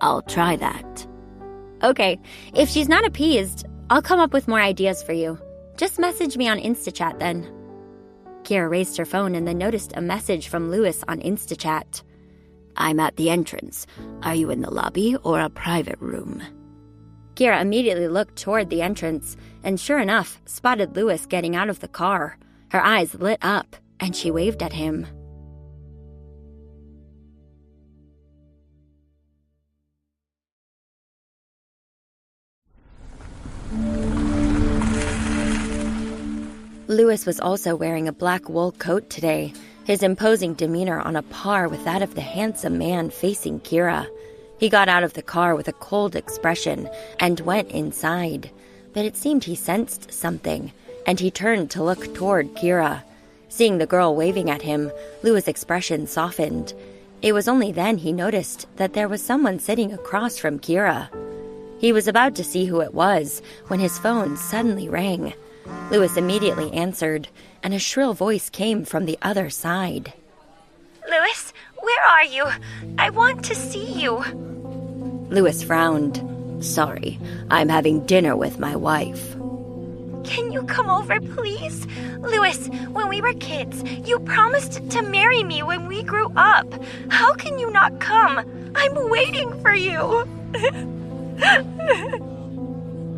I'll try that. Okay, if she's not appeased, I'll come up with more ideas for you. Just message me on InstaChat then. Kira raised her phone and then noticed a message from Louis on InstaChat. I'm at the entrance. Are you in the lobby or a private room? Kira immediately looked toward the entrance and sure enough spotted Louis getting out of the car. Her eyes lit up and she waved at him. Louis was also wearing a black wool coat today, his imposing demeanor on a par with that of the handsome man facing Kira. He got out of the car with a cold expression and went inside, but it seemed he sensed something, and he turned to look toward Kira. Seeing the girl waving at him, Louis' expression softened. It was only then he noticed that there was someone sitting across from Kira. He was about to see who it was when his phone suddenly rang. Louis immediately answered, and a shrill voice came from the other side. Louis, where are you? I want to see you. Louis frowned. Sorry, I'm having dinner with my wife. Can you come over, please? Louis, when we were kids, you promised to marry me when we grew up. How can you not come? I'm waiting for you.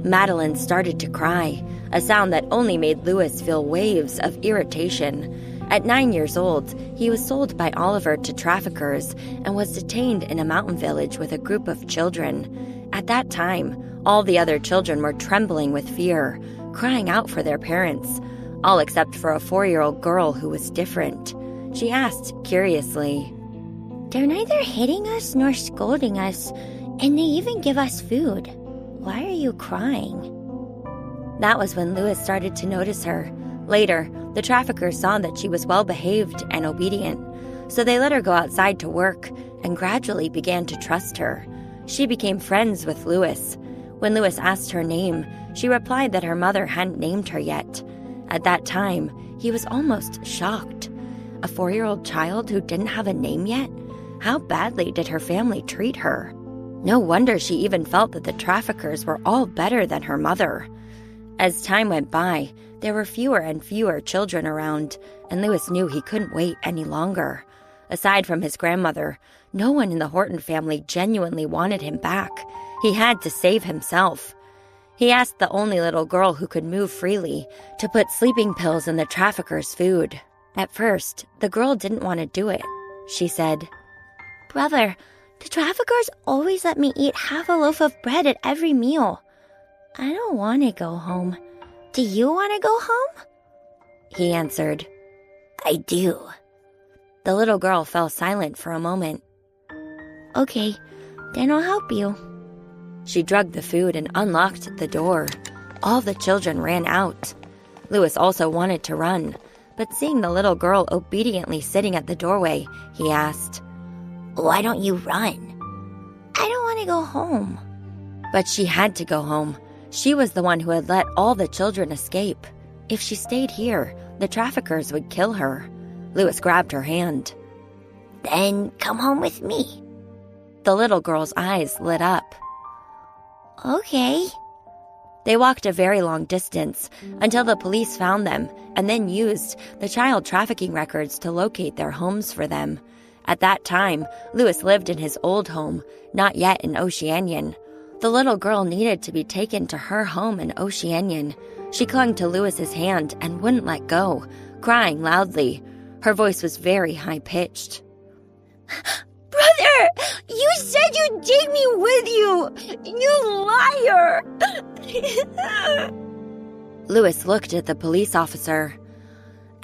Madeline started to cry, a sound that only made Louis feel waves of irritation. At 9 years old, he was sold by Oliver to traffickers and was detained in a mountain village with a group of children. At that time, all the other children were trembling with fear, crying out for their parents, all except for a 4-year-old girl who was different. She asked curiously, They're neither hitting us nor scolding us, and they even give us food. Why are you crying? That was when Louis started to notice her. Later, the traffickers saw that she was well-behaved and obedient, so they let her go outside to work and gradually began to trust her. She became friends with Louis. When Louis asked her name, she replied that her mother hadn't named her yet. At that time, he was almost shocked. A 4-year-old child who didn't have a name yet? How badly did her family treat her? No wonder she even felt that the traffickers were all better than her mother. As time went by, there were fewer and fewer children around, and Louis knew he couldn't wait any longer. Aside from his grandmother, no one in the Horton family genuinely wanted him back. He had to save himself. He asked the only little girl who could move freely to put sleeping pills in the traffickers' food. At first, the girl didn't want to do it. She said, Brother, the traffickers always let me eat half a loaf of bread at every meal. I don't want to go home. Do you want to go home? He answered, I do. The little girl fell silent for a moment. Okay, then I'll help you. She drugged the food and unlocked the door. All the children ran out. Louis also wanted to run, but seeing the little girl obediently sitting at the doorway, he asked, Why don't you run? I don't want to go home. But she had to go home. She was the one who had let all the children escape. If she stayed here, the traffickers would kill her. Louis grabbed her hand. Then come home with me. The little girl's eyes lit up. Okay. They walked a very long distance until the police found them and then used the child trafficking records to locate their homes for them. At that time, Louis lived in his old home, not yet in Oceanian. The little girl needed to be taken to her home in Oceanian. She clung to Louis's hand and wouldn't let go, crying loudly. Her voice was very high-pitched. Brother, you said you'd take me with you! You liar! Louis looked at the police officer.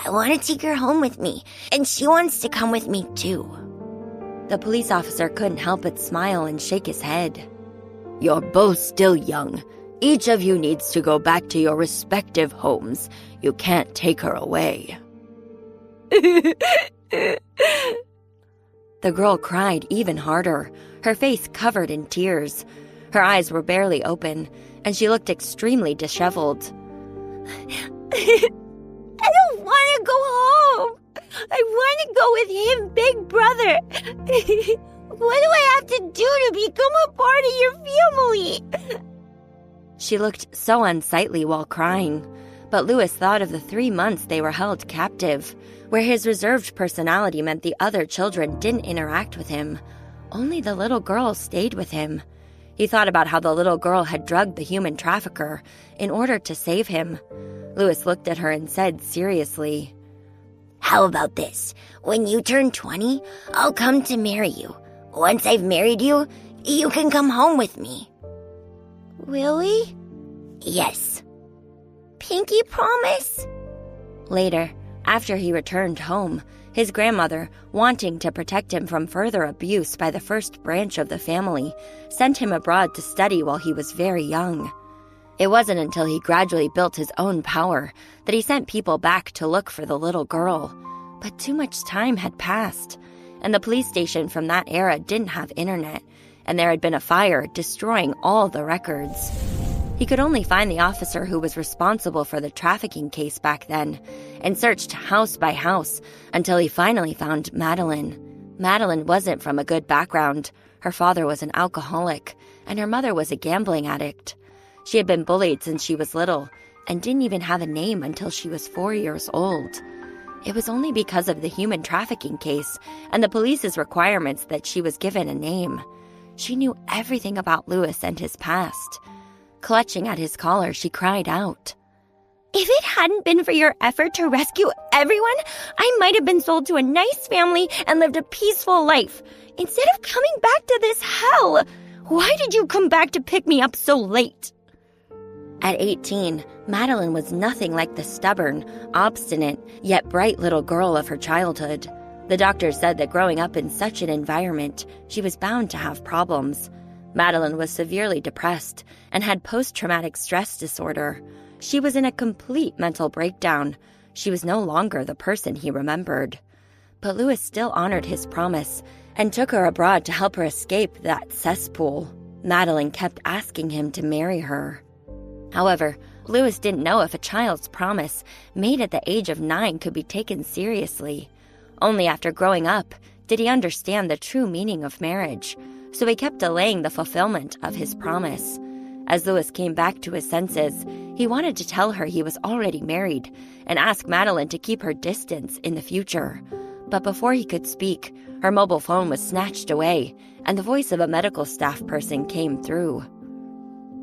I want to take her home with me, and she wants to come with me too. The police officer couldn't help but smile and shake his head. You're both still young. Each of you needs to go back to your respective homes. You can't take her away. The girl cried even harder, her face covered in tears. Her eyes were barely open, and she looked extremely disheveled. I don't want to go home. I want to go with him, big brother. What do I have to do to become a part of your family? She looked so unsightly while crying, but Louis thought of the 3 months they were held captive, where his reserved personality meant the other children didn't interact with him. Only the little girl stayed with him. He thought about how the little girl had drugged the human trafficker in order to save him. Louis looked at her and said seriously, How about this? When you turn 20, I'll come to marry you. Once I've married you, you can come home with me. Really? Yes. Pinky promise? Later, after he returned home, his grandmother, wanting to protect him from further abuse by the first branch of the family, sent him abroad to study while he was very young. It wasn't until he gradually built his own power that he sent people back to look for the little girl. But too much time had passed, and the police station from that era didn't have internet, and there had been a fire destroying all the records. He could only find the officer who was responsible for the trafficking case back then, and searched house by house until he finally found Madeline. Madeline wasn't from a good background. Her father was an alcoholic, and her mother was a gambling addict. She had been bullied since she was little, and didn't even have a name until she was 4 years old. It was only because of the human trafficking case and the police's requirements that she was given a name. She knew everything about Louis and his past. Clutching at his collar, she cried out, If it hadn't been for your effort to rescue everyone, I might have been sold to a nice family and lived a peaceful life. Instead of coming back to this hell, why did you come back to pick me up so late? At 18, Madeline was nothing like the stubborn, obstinate, yet bright little girl of her childhood. The doctor said that growing up in such an environment, she was bound to have problems. Madeline was severely depressed and had post-traumatic stress disorder. She was in a complete mental breakdown. She was no longer the person he remembered. But Louis still honored his promise and took her abroad to help her escape that cesspool. Madeline kept asking him to marry her. However, Louis didn't know if a child's promise made at the age of 9 could be taken seriously. Only after growing up did he understand the true meaning of marriage, so he kept delaying the fulfillment of his promise. As Louis came back to his senses, he wanted to tell her he was already married and ask Madeline to keep her distance in the future. But before he could speak, her mobile phone was snatched away, and the voice of a medical staff person came through.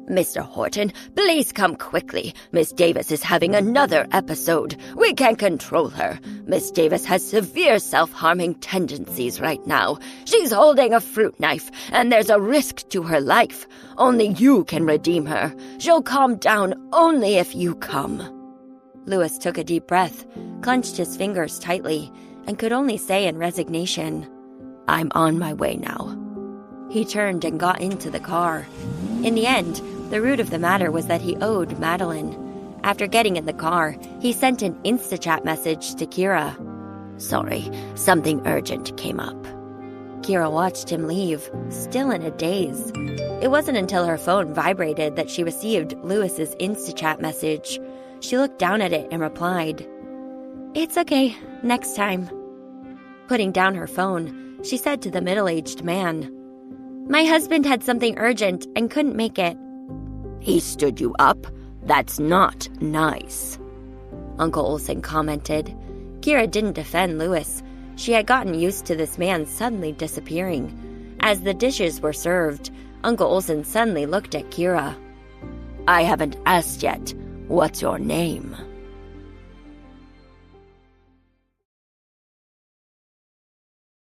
Mr. Horton, please come quickly. Miss Davis is having another episode. We can't control her. Miss Davis has severe self-harming tendencies right now. She's holding a fruit knife, and there's a risk to her life. Only you can redeem her. She'll calm down only if you come. Louis took a deep breath, clenched his fingers tightly, and could only say in resignation, I'm on my way now. He turned and got into the car. In the end, the root of the matter was that he owed Madeline. After getting in the car, he sent an Instachat message to Kira. Sorry, something urgent came up. Kira watched him leave, still in a daze. It wasn't until her phone vibrated that she received Louis's Instachat message. She looked down at it and replied, It's okay, next time. Putting down her phone, she said to the middle-aged man, My husband had something urgent and couldn't make it. He stood you up? That's not nice. Uncle Olsen commented. Kira didn't defend Louis. She had gotten used to this man suddenly disappearing. As the dishes were served, Uncle Olsen suddenly looked at Kira. I haven't asked yet. What's your name?